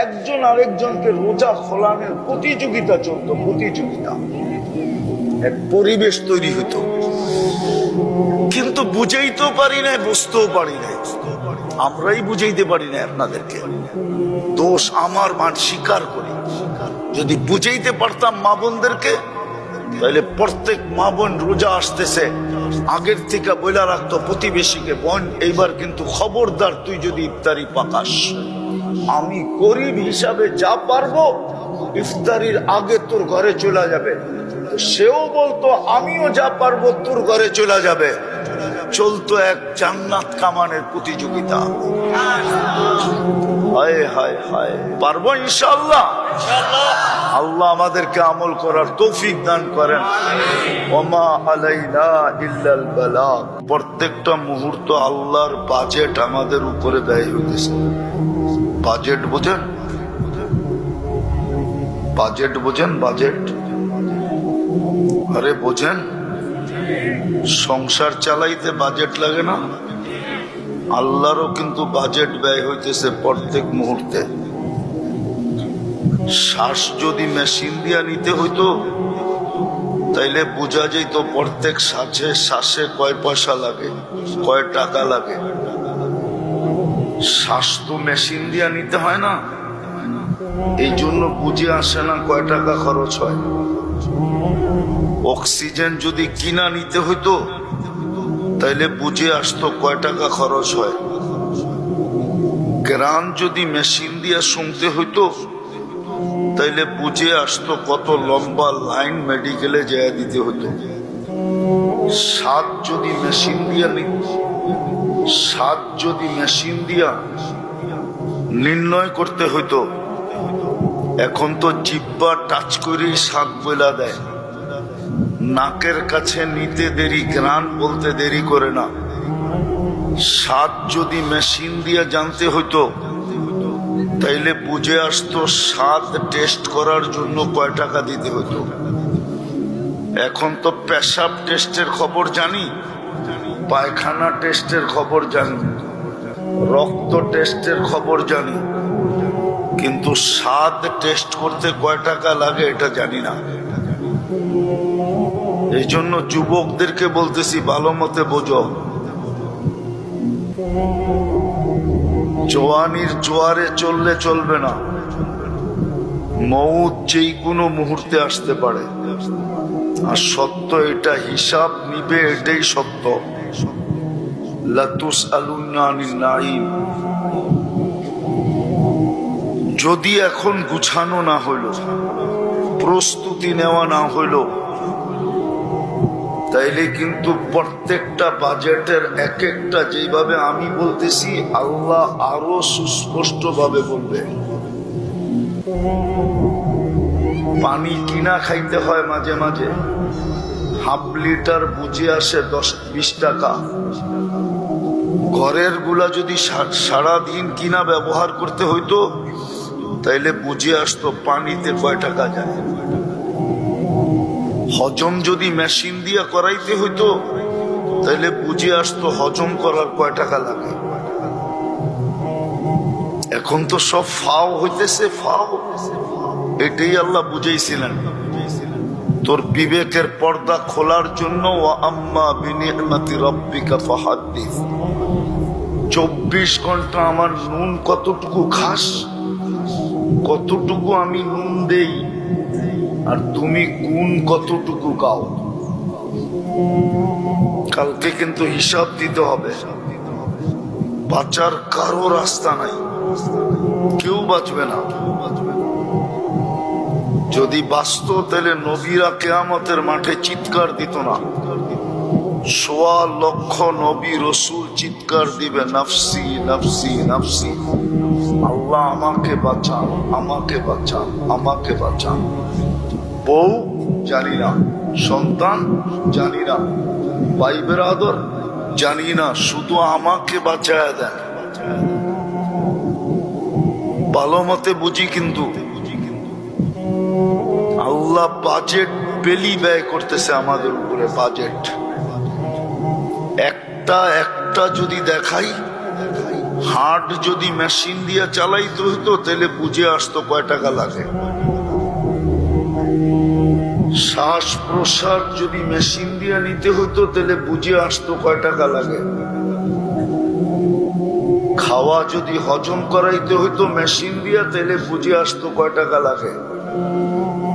একজন আরেকজনকে রোজা খোলানোর প্রতিযোগিতা চলতো, প্রতিযোগিতা, এক পরিবেশ তৈরি হতো। কিন্তু বুঝাইতেও পারি না, বুঝতেও পারি না, আমরাই বুঝাইতে পারি না আপনাদেরকে। দোষ আমার, মান স্বীকার করি। যদি বুঝাইতে পারতাম মা বোনদেরকে, তাহলে প্রত্যেক মা বোন রোজা আসতেছে আগের থেকে বইলা রাখতো প্রতিবেশীকে, বোন এইবার কিন্তু খবরদার তুই যদি ইফতারি পাকাস, আমি গরিব হিসাবে যা পারবো ইফতারির আগে তোর ঘরে চলে যাবে। সেও বলতো আমিও যা পারবো তোর ঘরে চলে যাবে। চলতো এক জান্নাত কামানের প্রতিযোগিতা। হায় হায় হায়, পারবো ইনশাআল্লাহ। আল্লাহ আমাদেরকে আমল করার তৌফিক দান করেন। ওমা আলাইনা ইল্লাল বালাগ। প্রত্যেকটা মুহূর্ত আল্লাহর বাজেট আমাদের উপরে ব্যয় হইতেছে। বাজেট বোঝেন? বাজেট বোঝেন? বাজেট, আরে বোঝেন? সংসার চালাইতে বাজেট লাগে না? আল্লাহরও কিন্তু বাজেট ব্যয় হইতেছে প্রত্যেক মুহূর্তে। শ্বাস যদি মেশিন দিয়া নিতে হইতো তাইলে বোঝা যেত প্রত্যেক শ্বাসে কয় পয়সা লাগে, কয় টাকা লাগে। শ্বাস তো মেশিন দিয়া নিতে হয় না, এই জন্য বুঝে আসে না কয় টাকা খরচ হয়। অক্সিজেন যদি কিনা নিতে হইতো তাইলে বুঝে আসতো কয় টাকা খরচ হয়। গান যদি মেশিন দিয়ে শুনতে হইতো তাইলে বুঝে আসতো কত লম্বা লাইন মেডিকেলে যেয়ে দিতে হতো। স্বাদ যদি মেশিন দিয়া স্বাদ যদি মেশিন দিয়া নির্ণয় করতে হইতো, এখন তো জিহ্বা টাচ করেই স্বাদ বইলা দেয়। নাকের কাছে নিতে দেরি, ঘ্রাণ বলতে দেরি করে না। স্বাদ যদি মেশিন দিয়ে জানতে হইতো তাইলে বুঝে আসতো স্বাদ টেস্ট করার জন্য কয় টাকা দিতে হতো। এখন তো পেশাব টেস্টের খবর জানি, পায়খানা টেস্টের খবর জানি, রক্ত টেস্টের খবর জানি, কিন্তু স্বাদ টেস্ট করতে কয় টাকা লাগে এটা জানি না। এই জন্য যুবকদেরকে বলতেছি ভালো মতে বোঝো, জওয়ানির জোয়ারে চললে চলবে না। মউত যেই কোনো মুহূর্তে আসতে পারে, আর সত্য এটা, হিসাব নিবে এটাই সত্য। লাতুসআলুন্না আনিন নাঈম। যদি এখন গুছানো না হইল, প্রস্তুতি নেওয়া না হইল, তাইলে কিন্তু প্রত্যেকটা বাজেটের এক একটা যেভাবে আমি বলতেছি আল্লাহ আরো সুস্পষ্ট ভাবে বলবে। পানি কিনা খাইতে হয় মাঝে মাঝে, হাফ লিটার বুঝে আসে 10-20 টাকা। ঘরের গুলা যদি সারাদিন কিনা ব্যবহার করতে হইতো তাইলে বুঝে আসতো পানিতে কয় টাকা যায়। হজম যদি মেশিন দিয়া করাইতে হইতো তাইলে বুঝে আসতো হজম করার কয় টাকা লাগে। এখন তো সব ফাও হইতেছে, ফাও। এটাই আল্লাহ বুঝাইছিলেন তোর বিবেকের পর্দা খোলার জন্য। ওয়া আম্মা বিনি'মাতি রাব্বিকা ফাহাদ্দিস। 24 ঘন্টা আমার নুন কতটুকু খাস, কতটুকু আমি নুন দেই, আর তুমি গুণ কতটুকু গাও। কালকে কিন্তু হিসাব দিতে হবে। বাঁচার কারো রাস্তা নাই, কেউ বাঁচবে না। যদি বাঁচত তাহলে নবীরা কিয়ামতের মাঠে চিৎকার দিত না। ১.৫ লক্ষ নবী রসুল চিৎকার দিবে, নাফসি নাফসি নাফসি, আল্লাহ আমাকে বাঁচান, আমাকে বাঁচান, আমাকে বাঁচান। বউ জানি না, সন্তান জানি না, ভাই বেরাদর জানি না, শুধু আমাকে বাঁচায় দেন। ভালো মতে বুঝি কিন্তু আল্লাহ বাজেট বেলি ব্যয় করতেছে আমাদের উপরে। বাজেট একটা একটা যদি দেখাই, হার্ট যদি মেশিন দিয়ে চালাইতে হইতো তাহলে বুঝে আসতো কয় টাকা লাগে। শ্বাস প্রশ্বাস যদি মেশিন দিয়ে নিতে হইতো তাহলে বুঝে আসতো কয় টাকা লাগে। খাওয়া যদি হজম করাইতে হইতো মেশিন দিয়ে তাহলে বুঝে আসতো কয় টাকা লাগে।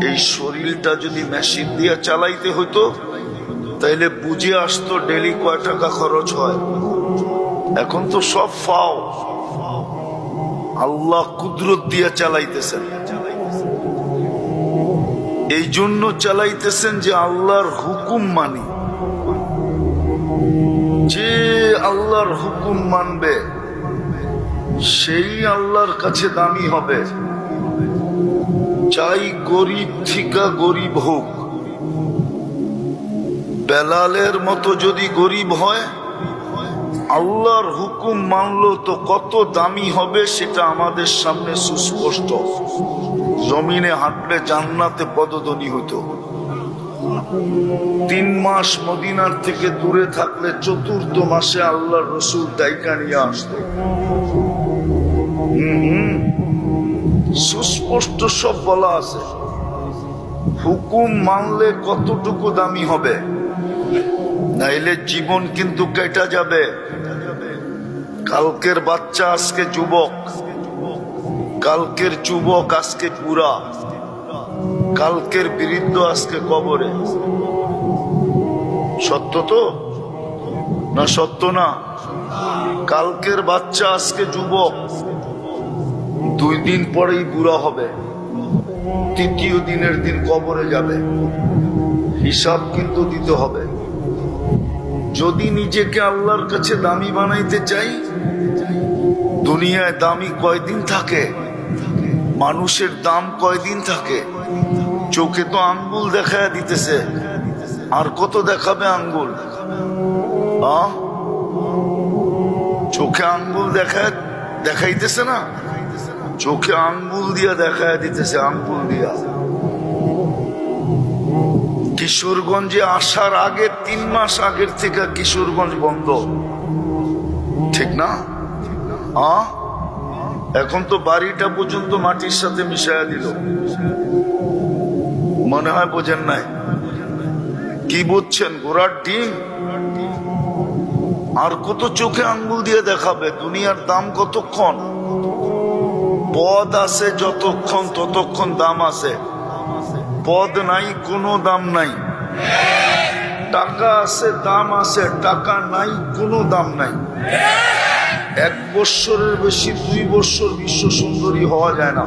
এই শরীরটা যদি মেশিন দিয়ে চালাইতে হইতো তাইলে বুঝে আসতো ডেলি কয় টাকা খরচ হয়। এখন তো সব ফাও, আল্লাহ কুদরত দিয়ে চালাইতেছেন। এই জন্য চালাইতেছেন যে আল্লাহর হুকুম মানি। যে আল্লাহর হুকুম মানবে সেই আল্লাহর কাছে দামি হবে। চাই গরিব থেকে গরিব হোক, বেলালের মতো যদি গরিব হয়, আল্লাহর হুকুম মানলো তো কত দামি হবে সেটা আমাদের সামনে সুস্পষ্ট। জমিনে হাঁটলে জান্নাতে পদধ্বনি হতো। 3 মাস মদিনার থেকে দূরে থাকলে 4th মাসে আল্লাহর রসুল দায়িকা নিয়ে আসতো। সুস্পষ্ট সব বলা আছে। হুকুম মানলে কতটুকু দামি হবে, নাইলে জীবন কিন্তু কেটে যাবে। কালকের বাচ্চা আজকে যুবক, কালকের যুবক আজকে বুড়া, কালকের বৃদ্ধ আজকে কবরে। সত্য তো না? সত্য না? কালকের বাচ্চা আজকে যুবক, 2 দিন পরেই বুড়া হবে, 3য় দিনের দিন কবরে যাবে। হিসাব কিন্তু দিতে হবে। যদি নিজেকে আল্লাহর কাছে দামি বানাইতে চাই, দুনিয়ায় দামি কয়দিন থাকে? মানুষের দাম কয়দিন থাকে? চোখে তো আঙ্গুল দেখায় দিতেছে, আর কত দেখাবে আঙ্গুল? চোখে আঙ্গুল দেখাইতেছে না, চোখে আঙ্গুল দিয়া দেখায় দিতেছে, আঙ্গুল দিয়া। কিশোরগঞ্জে আসার আগে 3 মাস আগের থেকে কিশোরগঞ্জ বন্ধ, ঠিক না? এখন তো বাড়িটা পর্যন্ত মাটির সাথে মিশাইয়া দিল। মনে হয় বোঝেন নাই। কি বুঝছেন? ঘোড়ার ডিম। আর কত চোখে আঙ্গুল দিয়ে দেখাবে? দুনিয়ার দাম কতক্ষণ? পদ আছে যতক্ষণ ততক্ষণ দাম আছে, পদ নাই কোনো দাম নাই। টাকা আছে দাম আছে, টাকা নাই কোনো দাম নাই। 1 বৎসরের বেশি 2 বৎসর বিশ্ব সুন্দরী হওয়া যায় না।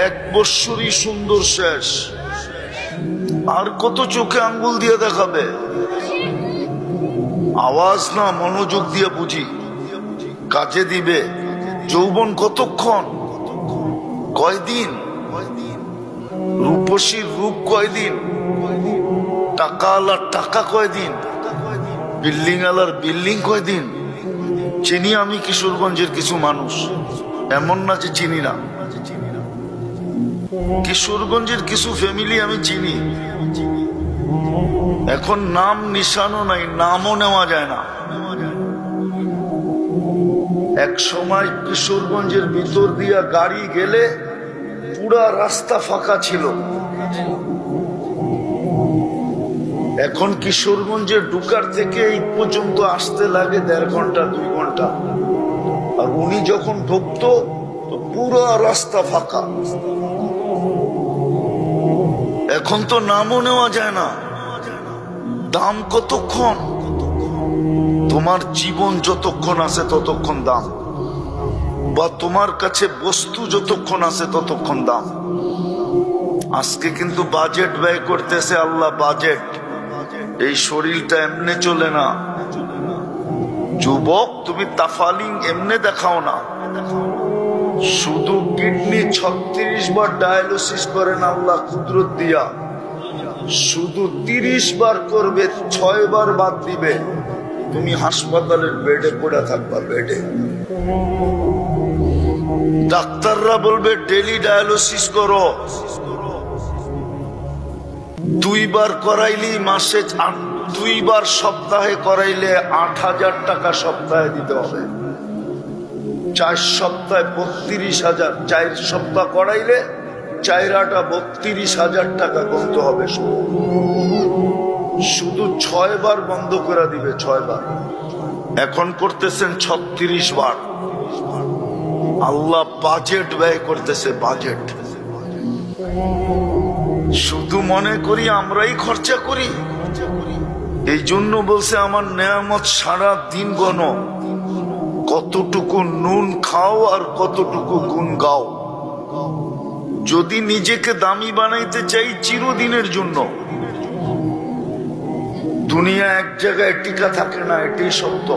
1 বৎসরই সুন্দর শেষ। আর কত চোখে আঙ্গুল দিয়ে দেখাবে? আওয়াজ না, মনোযোগ দিয়ে বুঝি, কাজে দিবে। যৌবন কতক্ষণ? কয়দিন? রূপসীর রূপ কয়দিন? টাকা আলার টাকা কয়দিন? বিল্ডিং আলার বিল্ডিং কয়দিন? চিনি আমি কিশোরগঞ্জের কিছু মানুষ, এমন না যে চিনি না। কিশোরগঞ্জের কিছু ফ্যামিলি আমি চিনি, এখন নাম নিশানও নাই, নামও নেওয়া যায় না। এক সময় কিশোরগঞ্জের ভিতর দিয়া গাড়ি গেলে পুরা রাস্তা ফাঁকা ছিল। এখন কিশোরগঞ্জের ঢুকার থেকে এই পর্যন্ত আসতে লাগে 1.5 ঘন্টা 2 ঘন্টা। আর উনি যখন ঢুকতো তো পুরো রাস্তা ফাঁকা। এখন তো নামও নেওয়া যায় না। দাম কতক্ষণ? তোমার জীবন যতক্ষণ আছে ততক্ষণ দাম, বা তোমার কাছে বস্তু যতক্ষণ আছে ততক্ষণ দাম। আজকে কিন্তু বাজেট ব্যয় করতেছে আল্লাহ, বাজেট। এই শরীরটা এমনি চলে না। যুবক, তুমি তাফালিং এমনি দেখাও না। শুধু কিডনি 36 বার ডায়ালিসিস করেন আল্লাহ কুদরত দিয়া। শুধু 30 বার করবে, 6 বার বাদ দিবে, তুমি হাসপাতালের বেডে পড়ে থাকবা, বেডে। ডাক্তাররা বলবে ডেলি ডায়ালিসিস করো। 2 বার করাইলি মাসে, 2 বার সপ্তাহে করাইলে 8,000 টাকা সপ্তাহে দিতে হবে। 4 সপ্তাহে 32,000, 4 সপ্তাহ করাইলে 4 32,000 টাকা গুনতে হবে। শুধু 6 বার বন্ধ করে দিবে, 6 বার। এখন করতেছেন 36 বার। আল্লাহ বাজেট ব্যয় করতেছে, বাজেট। শুধু মনে করি আমরাই খরচা করি। এই জন্য বলছে আমার নেয়ামত সারা দিন গণো, কতটুকু নুন খাও আর কতটুকু গুণ গাও। যদি নিজেকে দামি বানাইতে চাই চিরদিনের জন্য, দুনিয়া এক জায়গায় টিকা থাকে না, এটাই সত্য।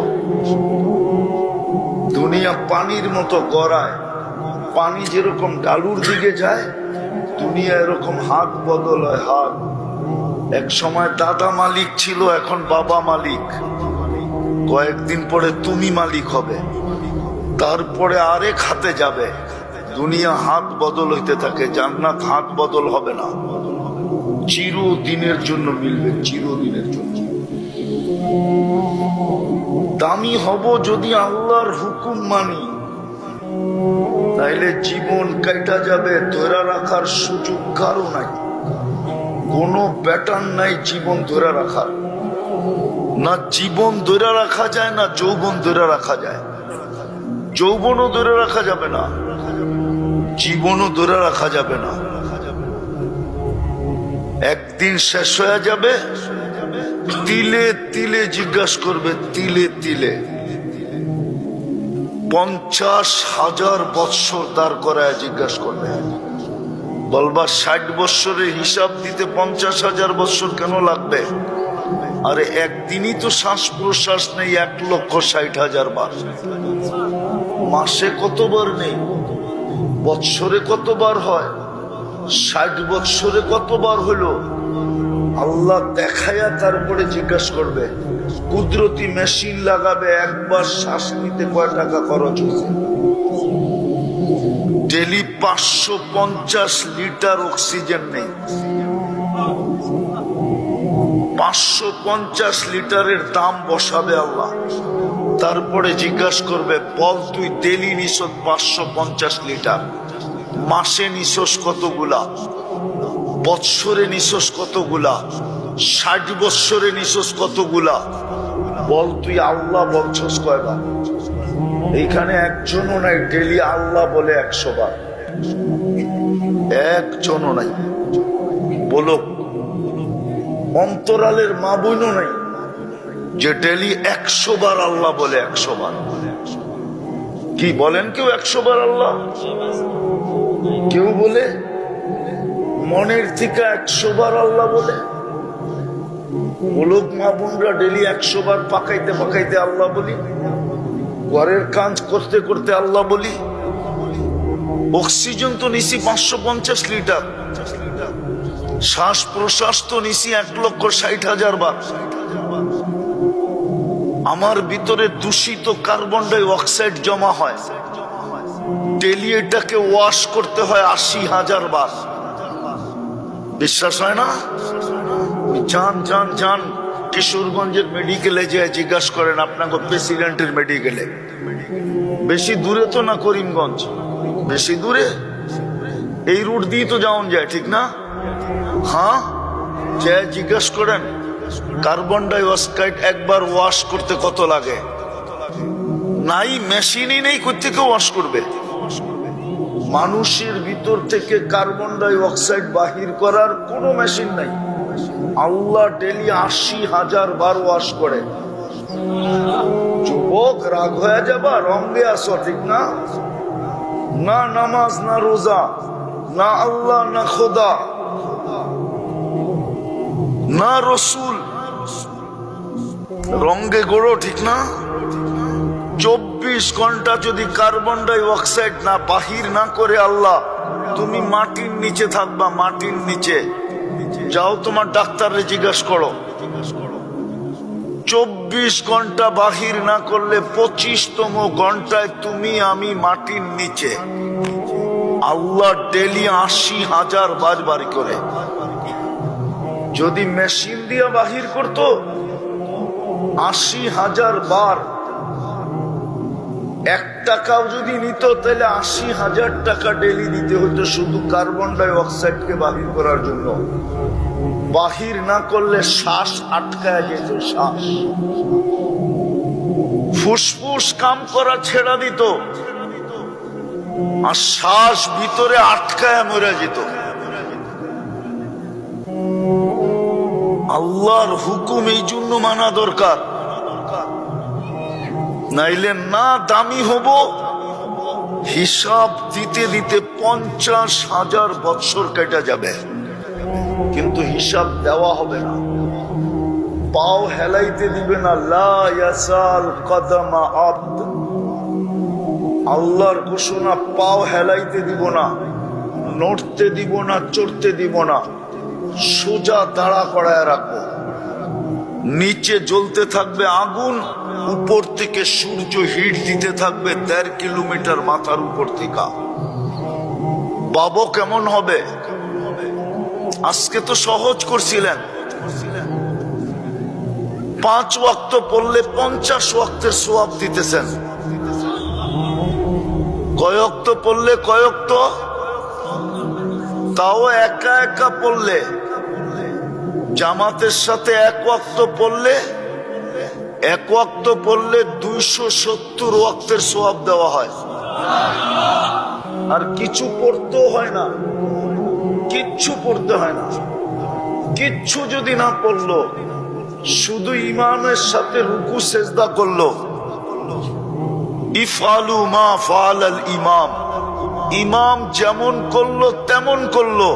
দুনিয়া পানির মতো গড়ায়। পানি যেরকম ডালুর দিকে যায়, দুনিয়া এরকম হাত বদল হয়, হাত। এক সময় দাদা মালিক ছিল, এখন বাবা মালিক। কয়েকদিন পরে তুমি মালিক হবে, তারপরে আরেক হাতে যাবে। দুনিয়া হাত বদল হইতে থাকে, জান্নাত হাত বদল হবে না, চিরদিনের জন্য মিলবে, চিরদিনের জন্য। দামি হব যদি আল্লাহর হুকুম মানি, তাইলে জীবন কাটা যাবে, ধরে রাখার সুযোগ কারো নাই। কোনো প্যাটার্ন নাই জীবন ধরে রাখার। না জীবন ধরে রাখা যায়, না যৌবন ধরে রাখা যায়। যৌবনও ধরে রাখা যাবে না, জীবনও ধরে রাখা যাবে না। একদিন শেষ হয়ে যাবে। তিলে তিলে জিজ্ঞাসা করবে, তিলে তিলে। 50,000 বৎসর দাঁড় করায় জিজ্ঞাসা করবে। বলবা 60 বৎসরের হিসাব দিতে 50,000 বৎসর কেন লাগবে? আরে একদিনই তো শ্বাস প্রশ্বাস নেই 1,60,000 বার। মাসে কতবার নেই? বৎসরে কতবার হয়? 60 বৎসরে কতবার হলো? আল্লাহ দেখায়া তারপরে জিজ্ঞাসা করবে। কুদরতি মেশিন লাগাবে, একবার শ্বাস নিতে কয় টাকা খরচ হয়েছে? ডেলি 550 লিটার অক্সিজেন নেই। 550 লিটারের দাম বসাবে আল্লাহ। তারপরে জিজ্ঞাসা করবে, বল তুই ডেলি নিছস 550 লিটার, মাসে নিছস কতগুলা, বৎসরে নিছস কতগুলা, 60 বৎসরে নিছস কতগুলা? বল তুই আল্লাহ বলছস কয়বার? এইখানে একজনও নাই ডেলি আল্লাহ বলে 100 বার, একজনও নাই। বলো অন্তরালের মা বোনও নাই যে ডেলি 100 বার আল্লাহ বলে, 100 বার। কি বলেন কেউ 100 বার আল্লাহ? কেউ বলে মনের থেকে 100 বার আল্লাহ বলে? বলুক মা বোনরা ডেলি 100 বার পাকাইতে পাকাইতে আল্লাহ বলি, ঘরের কাজ করতে করতে আল্লাহ বলি। অক্সিজেন তো নিছি 550 লিটার, শ্বাস প্রশ্বাস তো নিছি 1,60,000 বার। আমার ভিতরে দূষিত কার্বন ডাই অক্সাইড জমা হয়, ডেলি এটাকে ওয়াশ করতে হয় 80,000 বার। বিশ্বাস হয় না? যান যান যান কিশোরগঞ্জের মেডিকেলে যে জিজ্ঞাসা করেন আপনাকে প্রেসিডেন্টের মেডিকেলে। বেশি দূরে তো না করিমগঞ্জ, বেশি দূরে এই রুট দিয়ে তো যাওয়া যায়, ঠিক না? হ্যাঁ, যে জিজ্ঞাস করেন কার্বন ডাই অক্সাইড একবার ওয়াশ করতে কত লাগে? নাই, মেশিনই নেই, কোত্থেকে ওয়াশ করবে? মানুষের ভিতর থেকে কার্বন ডাই অক্সাইড বাহির করার কোনো মেশিন নাই। আল্লাহ ডেলি 80,000 বার ওয়াশ করে। যুবক, রাগ হয়ে যাবা, রঙে আসো, ঠিক না? না নামাজ, না রোজা, না আল্লাহ, না খোদা, না রসুল, রঙে গড়ো, ঠিক না? 24 ঘন্টা যদি কার্বন ডাই অক্সাইড না বাহির না করে আল্লাহ, তুমি মাটির নিচে থাকবা, মাটির নিচে। যাও তোমার ডাক্তারে জিজ্ঞাসা করো, 24 ঘন্টা বাহির না করলে 25তম ঘন্টায় তুমি আমি মাটির নিচে। আল্লাহ ডেলি 80,000 বার বাড়ি করে। যদি মেশিন দিয়া বাহির করতো 80,000 বার, 1 টাকাও যদি নিত তাহলে 80,000 টাকা ডেলি দিতে হতো শুধু কার্বন ডাই অক্সাইডকে বাহির করার জন্য। বাহির না করলে শ্বাস আটকায় যেত, শ্বাস, ফুসফুস কাম করা ছেড়া দিত, আর শ্বাস ভিতরে আটকায় মরে যেত। আল্লাহর হুকুম এই জন্য মানা দরকার, নাইলে না দামি হব, হিসাব দিতে দিতে 50,000 বৎসর কেটে যাবে, কিন্তু হিসাব দেওয়া হবে না। পাও হেলাইতে দিবে না। লা ইয়াসাল কদমা আবদ, আল্লাহর ঘোষণা, পাও হেলাইতে দিব না, নড়তে দিব না, চড়তে দিব না, সোজা দাঁড়া করায় রাখবো। নিচে জ্বলতে থাকবে আগুন, উপর থেকে সূর্য হিট দিতে থাকবে 1.5 কিলোমিটার মাথার উপর থেকে। বাবু কেমন হবে? আজকে তো সহজ করছিলেন, 5 ওয়াক্ত পড়লে 50 ওয়াক্তের সওয়াব দিতেছেন। কয়ক্ত পড়লে কয়ক্ত? তাও একা একা পড়লে, জামাতের সাথে 1 ওয়াক্ত পড়লে, 1 ওয়াক্ত পড়লে 270 ওয়াক্তের সওয়াব দেওয়া হয়। আর কিছু পড়তেও হয় না, কিচ্ছু পড়তে হয় না। কিচ্ছু যদি না পড়লো, শুধু ইমামের সাথে রুকু সেজদা করলো, ইফআলু মা ফাআলাল ইমাম, ইমাম যেমন করলো তেমন করলো,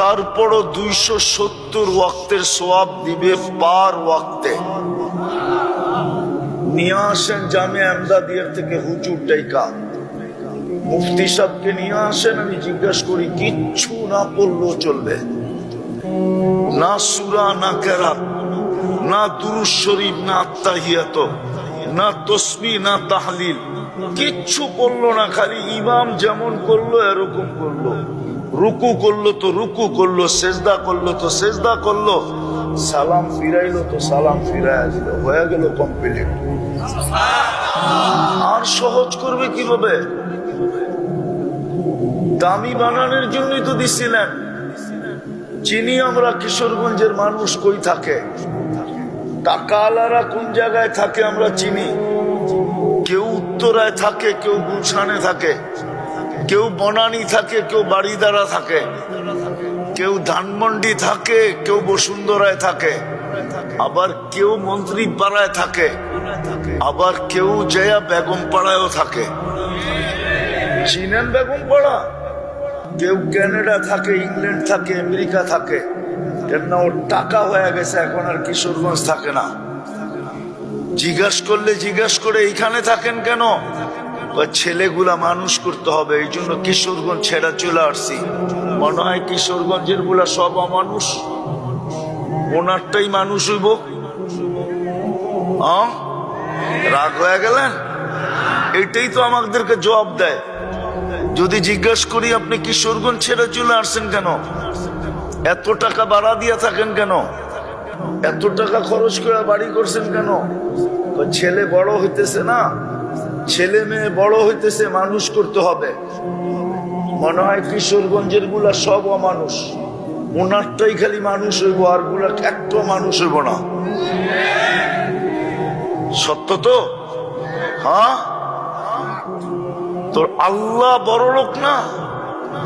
তারপরও 270 ওয়াক্তের সওয়াব দিবে পার ওয়াক্তে। নিয়ে আসেন জামে আমদাদিয়ার থেকে হুজুর টাইকা, মুফতি সাহেবকে নিয়ে আসেন, আমি জিজ্ঞাসা করি কিচ্ছু না পড়লেও চলবে, না সূরা, না কেরাত, না দুরূদ শরীফ, না আত্তাহিয়াত, না তাসবিহ, না তাহলিল, কিচ্ছু পড়লো না, খালি ইমাম যেমন করলো এরকম করলো। রুকু করলো তো রুকু করলো, সেজদা করলো তো সেজদা করলো, সালাম ফিরাইলো তো সালাম ফিরাইয়া দিল, হয়ে গেল কমপ্লিট। আর সহজ করবে কিভাবে? দামি বানানোর জন্যই তো দিছিলেন। চিনি আমরা কিশোরগঞ্জের মানুষ কই থাকে, টাকাওয়ালারা কোন জায়গায় থাকে আমরা চিনি। কেউ উত্তরায় থাকে, কেউ গুলশানে থাকে, কেউ বনানী থাকে, কেউ বাড়িদারা থাকে, কেউ ধানমন্ডি থাকে, কেউ বসুন্ধরায় থাকে, আবার কেউ মন্ত্রী পাড়ায় থাকে, আবার কেউ জয়া বেগম পাড়ায়ও থাকে। চিনেন বেগম পাড়া? কেউ কানাডা থাকে, ইংল্যান্ড থাকে, আমেরিকা থাকে, কেননা ওর টাকা হয়ে গেছে, এখন আর কিশোরগঞ্জ থাকে না। জিজ্ঞাস করলে জিজ্ঞাস করে এইখানে থাকেন কেন? ছেলেগুলা মানুষ করতে হবে, এই জন্য কিশোরগঞ্জ ছেড়া চলে আসছি। মনে হয় কিশোরগঞ্জের গুলা সব অমানুষ, ওনারটাই মানুষ হইব। রাগ হয়ে গেলেন? এটাই তো আমাদেরকে জবাব দেয়। যদি জিজ্ঞাসা করি আপনি কিশোরগঞ্জ ছেড়ে চলে আসছেন কেন, এত টাকা ভাড়া দিয়া থাকেন কেন, এত টাকা খরচ করে বাড়ি করছেন কেন, ছেলে বড় হইতেছে না, ছেলে মেয়ে বড় হইতেছে, মানুষ করতে হবে। মনে হয় কিশোরগঞ্জের গুলা সব অমানুষ, ওনারটাই খালি মানুষ হইব, আর গুলা একটা মানুষ হইব না। সত্য তো? হ্যাঁ, তোর আল্লাহ বড় লোক না,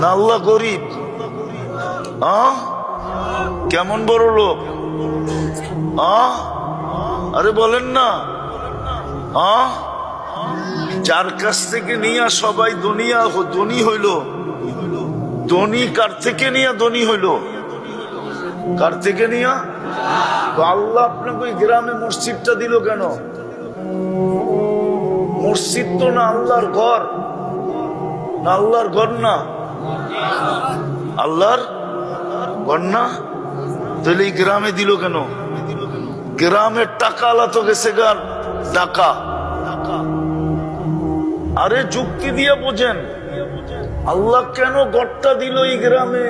না আল্লাহ গরিব? হ্যাঁ, কেমন বড় লোক? হ্যাঁ, আরে বলেন না। হ্যাঁ, যার কাছ থেকে নিয়ে সবাই ধনী হইল, ধনী কার থেকে নিয়ে ধনী হইল? কার থেকে নিয়ে? আল্লাহ আপনাকে ওই গ্রামে মসজিদটা দিল কেন? মসজিদ তো না আল্লাহর ঘর, না আল্লাহর ঘর না, আল্লাহর ঘর না, তাহলে এই গ্রামে দিল কেন? গ্রামের টাকা আলা তো গেছে গার টাকা। আরে যুক্তি দিয়ে বোঝেন, আল্লাহ কেন গড়টা দিল এই গ্রামে?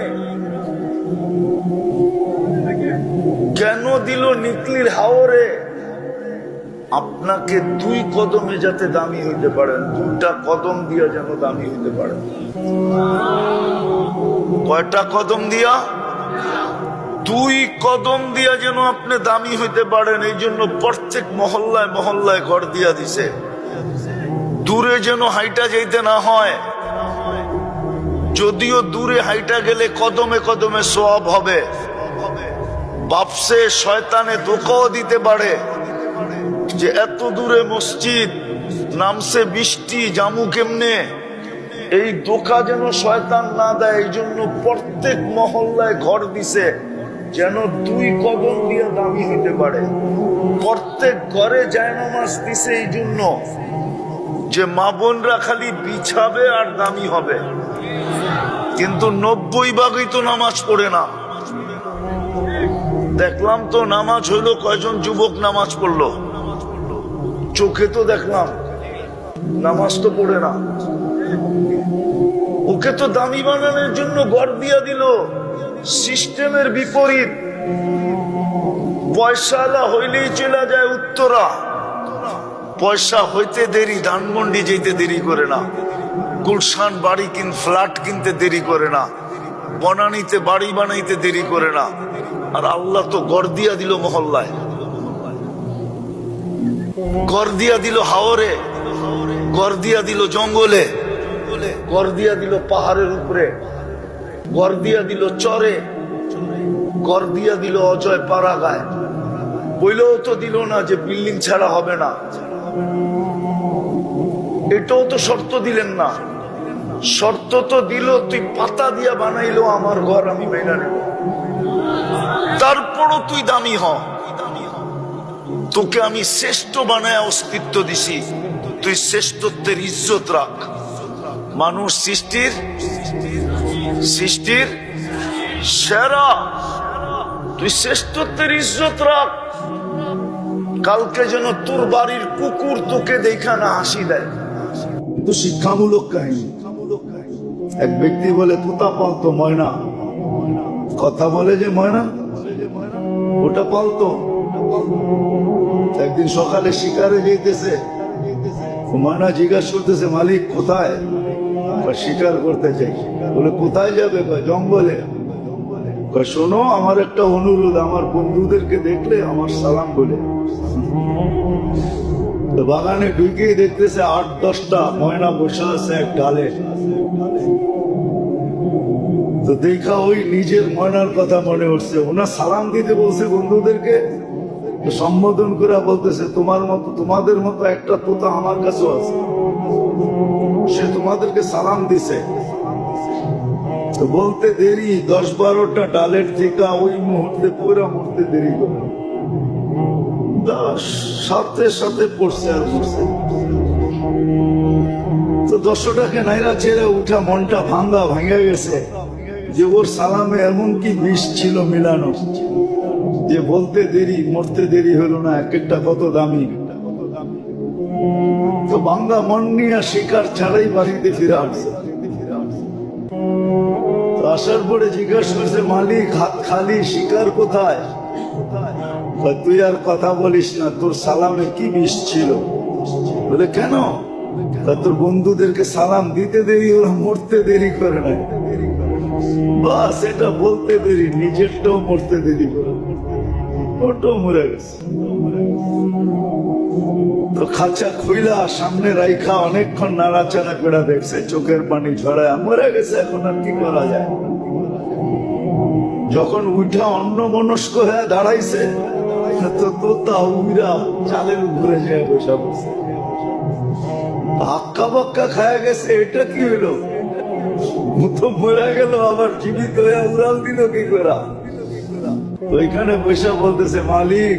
কেন দিল নিকলির হাওরে? আপনাকে 2 কদমে যাতে দামি হইতে পারেন, 2টা কদম দিয়া যেন দামি হইতে পারেন। কয়টা কদম দিয়া? 2 কদম দিয়া যেন আপনি দামি হইতে পারেন। এই জন্য প্রত্যেক মহল্লায় মহল্লায় ঘর দিয়া দিছে, দূরে যেন হাইটা যাইতে না হয়। যদিও দূরে হাইটা গেলে কদমে কদমে সওয়াব হবে, বাপসে শয়তানে ধোঁকাও দিতে পারে যে এত দূরে মসজিদ, নামছে বৃষ্টি, জামু কেমনে, এই ধোঁকা যেন শয়তান না দেয়। এই জন্য প্রত্যেক মহল্লায় ঘর দিছে যেন 2 কদম দিয়ে দামি হইতে পারে। প্রত্যেক ঘরে জায়নামাজ দিছে এই জন্য যে মা বোনরা খালি বিছাবে আর দামি হবে। কিন্তু 90% তো নামাজ পড়ে না। দেখলাম তো নামাজ হইলো কয়জন যুবক নামাজ পড়লো, চোখে তো দেখলাম, নামাজ তো পড়ে না। ওকে তো দামি বানানোর জন্য ঘর দিয়া দিল, সিস্টেমের বিপরীত। পয়সাওয়ালা হইলেই চলে যায় উত্তরা, পয়সা হইতে দেরি, ধানমন্ডি যেতে দেরি করে না, গুলশান বাড়ি ফ্ল্যাট কিনতে দেরি করে না, বনানীতে বাড়ি বানাইতে দেরি করে না। আর আল্লাহ তো ঘর দিয়া দিল মহল্লায়, ঘর দিয়া দিল হাওরে, ঘর দিয়া দিল জঙ্গলে, ঘর দিয়া দিল পাহাড়ের উপরে, ঘর দিয়া দিল চরে, ঘর দিয়া দিল অজয় পাড়াগায়। বইলেও তো দিল না যে বিল্ডিং ছাড়া হবে না, এটাও তো শর্ত দিলেন না। শর্ত তো দিল তুই পাতা দিয়া বানাইলো আমার ঘর, আমি মেনে নেব, তারপরও তুই দামি হ, তোকে আমি শ্রেষ্ঠ বানায় অস্তিত্ব দিছি, তুই শ্রেষ্ঠত্বের ইজ্জত রাখ। মানুষ সৃষ্টির সেরা, তুই শ্রেষ্ঠত্বের ইজ্জত রাখ। কালকে যেন তোর বাড়ির কুকুর তোকে দেখা না হাসি দেয়। তো শিক্ষামূলক কাহিনী। এক ব্যক্তি বলে তোতা পালতো ময়না, কথা বলে যে ময়না ওটা পালতো। একদিন সকালে শিকারে যেতেছে, ময়না জিজ্ঞাসা করতেছে মালিক কোথায়? শিকার করতে চাই। বলে কোথায় যাবে? জঙ্গলে। শোনো আমার একটা অনুরোধ, আমার বন্ধুদেরকে দেখলে আমার সালাম বলে। বাগানে ঢুকেই দেখতেছে 8-10টা ময়না বসে আছে এক ডালে। তো দেখা ওই নিজের ময়নার কথা মনে হচ্ছে, ওনার সালাম দিতে বলছে বন্ধুদেরকে, সম্বোধন করে বলতেছে তোমাদের মতো একটা তোতা আমার কাছেও আছে, সে তোমাদেরকে সালাম দিছে। তো বলতে দেরি, 10-12টা ডালের থেকে ওই মুহূর্তে পুরো মুহূর্তে দেরি করে সাথে সাথে পড়ছে আর পড়ছে। তো 10টাকে নাইরা ছেড়ে উঠা মনটা ভাঙা গেছে যে ওর সালামে এমন কি বিষ ছিল মিলানো যে বলতে দেরি মরতে দেরি হলো না, এক একটা কত দামি। তো ভাঙ্গা মন নিয়ে শিকার ছাড়াই বাড়িতে ফিরে আসছে। আসার পরে জিজ্ঞাসা করছে, মালিক হাত খালি, শিকার কোথায়? তুই আর কথা বলিস না, তোর সালামে কি বিষ ছিল? বলে কেন? তোর বন্ধুদেরকে সালাম দিতে দেরি, ওরা মরতে দেরি করে না। বাস এটা বলতে দেরি, নিজেরটাও মরতে দেরি করে, ওটাও মরে গেছে। তো খাঁচা খুইলা সামনে রাইখা অনেকক্ষণ নাড়াচাড়া করে দেখছে, চোখের পানি ঝরায়, মরে গেছে, এখন আর কি করা যায়? যখন উঠা অন্য মনস্ক হয়ে দাঁড়াইছে, তো তোতা উইরা চালের উপরে যায় বসা বসে, হাক্কা বাক্কা খায়া গেছে। এটা কি হইলো? তো মরে গেল, আবার জীবিত হয়ে উড়াল দিল কি করা? ওইখানে বসে বলতেছে, মালিক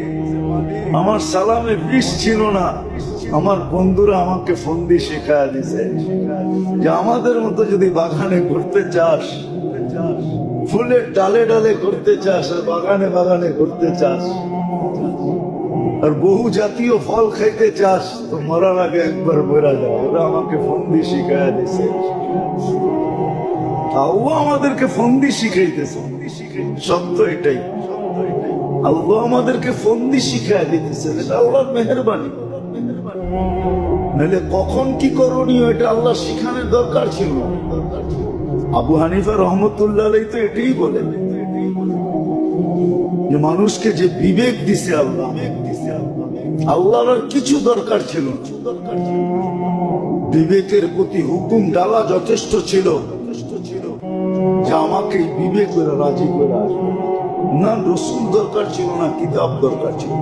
আমার সালামে বিষ ছিল না, আমার বন্ধুরা আমাকে ফন্দি শেখায় দিছে যে আমাদের মতো যদি বাগানে ঘুরতে চাস, ফুলের ডালে ডালে ঘুরতে চাস, আর বাগানে বাগানে ঘুরতে চাস, আর বহু জাতীয় ফল খাইতে চাস, তো মরার আগে একবার মরা যাও। ওরা আমাকে ফন্দি শিখায় দিছে, তাও আমাদেরকে ফন্দি শিখাইতেছে। সত্য এটাই, আল্লাহ আমাদেরকে ফন্দি শিখায় দিতেছে, এটা আল্লাহর মেহেরবানি। নাহলে কখন কি করণীয় এটা আল্লাহ শিখানোর দরকার ছিল। আবু হানিফা রহমতুল্লাহ আলাইহি তো এটাই বলেন যে মানুষকে যে বিবেক দিছে আল্লাহ, আল্লাহর আর কিছু দরকার ছিল না। বিবেকের প্রতি হুকুম ডালা যথেষ্ট ছিল যে আমাকে বিবেক করে রাজি করে আসবে। না রসুল দরকার ছিল না, কিতাব দরকার ছিল।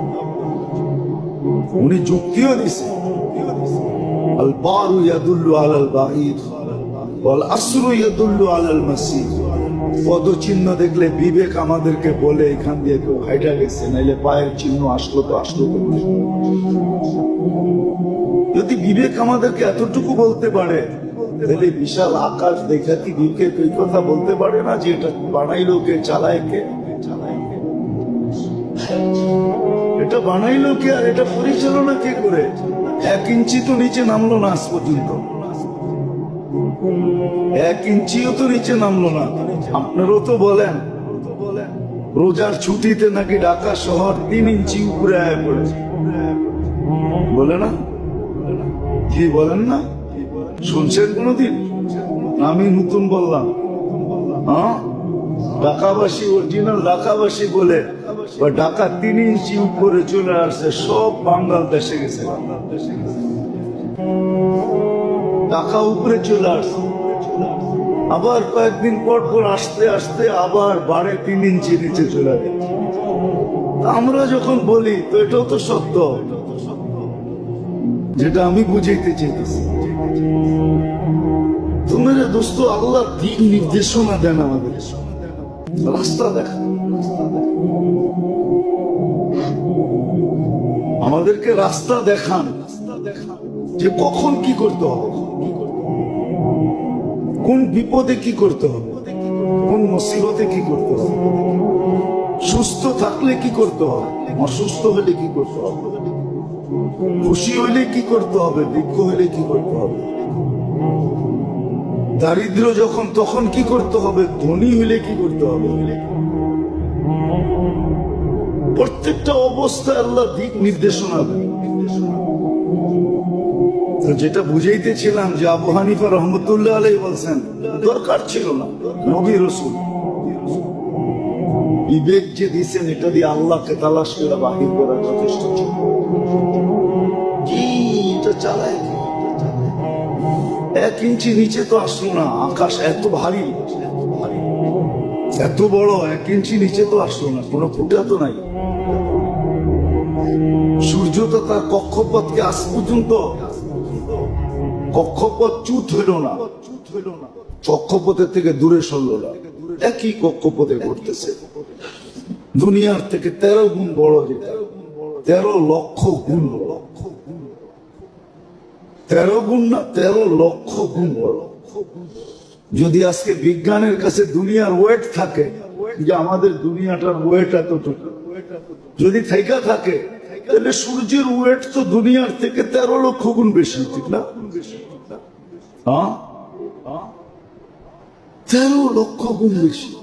উনি যুক্তিও দিছে, আল বারু ইয়াদুল্লু আলাল বাঈদ ওয়াল আসরু ইয়াদুল্লু আলাল মাসির। পদচিহ্ন দেখলে বিবেক আমাদেরকে বলে এখান দিয়ে কেউ হাইটা গেছে, নাইলে পায়ের চিহ্ন আসলো তো আসলো। যদি বিবেক আমাদেরকে এতটুকু বলতে পারে, তাহলে বিশাল আকাশ দেখা কি বিবেক এই কথা বলতে পারে না যে এটা বানাইলো কে, চালায় কে? এটা বানাইলো কে আর এটা পরিচালনা কে করে? 1 ইঞ্চি তো নিচে নামলো না আজ পর্যন্ত, 1 ইঞ্চিও তো নিচে নামলো না। আপনারও তো বলেন রোজার ছুটিতে নাকি ঢাকা শহর 3 ইঞ্চি উপরে আয়া পড়েছে, বলে না? কি বলেন না? শুনছেন কোনদিন? আমি নতুন বললাম? হ্যাঁ, ঢাকাবাসী, অরিজিনাল ঢাকাবাসী বলে ঢাকা 3 ইঞ্চি উপরে চলে আসছে, সব বাংলাদেশে গেছে, ঢাকা উপরে চলে আসছে। আবার কয়েকদিন পর পর আসতে আসতে আবার বাড়ে 3 ইঞ্চি নিচে চলে যাচ্ছে। আমরা যখন বলি তো এটাও তো সত্য, যেটা আমি বুঝাইতে চাইতেছি। তোমার দোস্ত আল্লাহ দিক নির্দেশনা দেন, আমাদের রাস্তা দেখা, আমাদেরকে রাস্তা দেখান যে কখন কি করতে হবে, কোন বিপদে কি করতে হবে, কোন মুসিবতে কি করতে হবে, সুস্থ থাকলে কি করতে হবে, অসুস্থ হলে কি করতে হবে, খুশি হইলে কি করতে হবে, দুঃখ হইলে কি করতে হবে, দারিদ্র যখন তখন কি করতে হবে, ধনী হইলে কি করতে হবে। প্রত্যেকটা অবস্থায় আল্লাহ দিক নির্দেশনা দেন। যেটা বুঝাইতেছিলাম যে আবু হানিফা রহমতুল্লাহ আলাইহি বলছেন দরকার ছিল না, নবী রাসূল বিবেক যে দিয়েছেন এটা দিয়ে আল্লাহকে তালাশ করে বাহির করা যথেষ্ট ছিল। কি এটা চালায়, 1 ইঞ্চি নিচে তো আসলো না, আকাশ এত ভারী, এত বড়, 1 ইঞ্চি নিচে তো আসলো না, কোনো ফুটা তো নাই। সূর্য তো তার কক্ষপথকে আজ পর্যন্ত কক্ষপথ চ্যুত হইল না, কক্ষপথের থেকে দূরে সরল না, একই কক্ষপথে ঘুরতেছে। দুনিয়ার থেকে 13 গুণ বড়, যেটা 13 লক্ষ গুণ বড়, 13 গুণ না 13 লক্ষ গুণ বড়। যদি আজকে বিজ্ঞানের কাছে দুনিয়ার ওয়েট থাকে, যে আমাদের দুনিয়াটার ওয়েট এতটুকু, যদি থাইকা থাকে, তাহলে সূর্যের ওয়েট তো দুনিয়ার থেকে 13 লক্ষ গুণ বেশি, ঠিক না?
13 লক্ষ গুণ বেশি।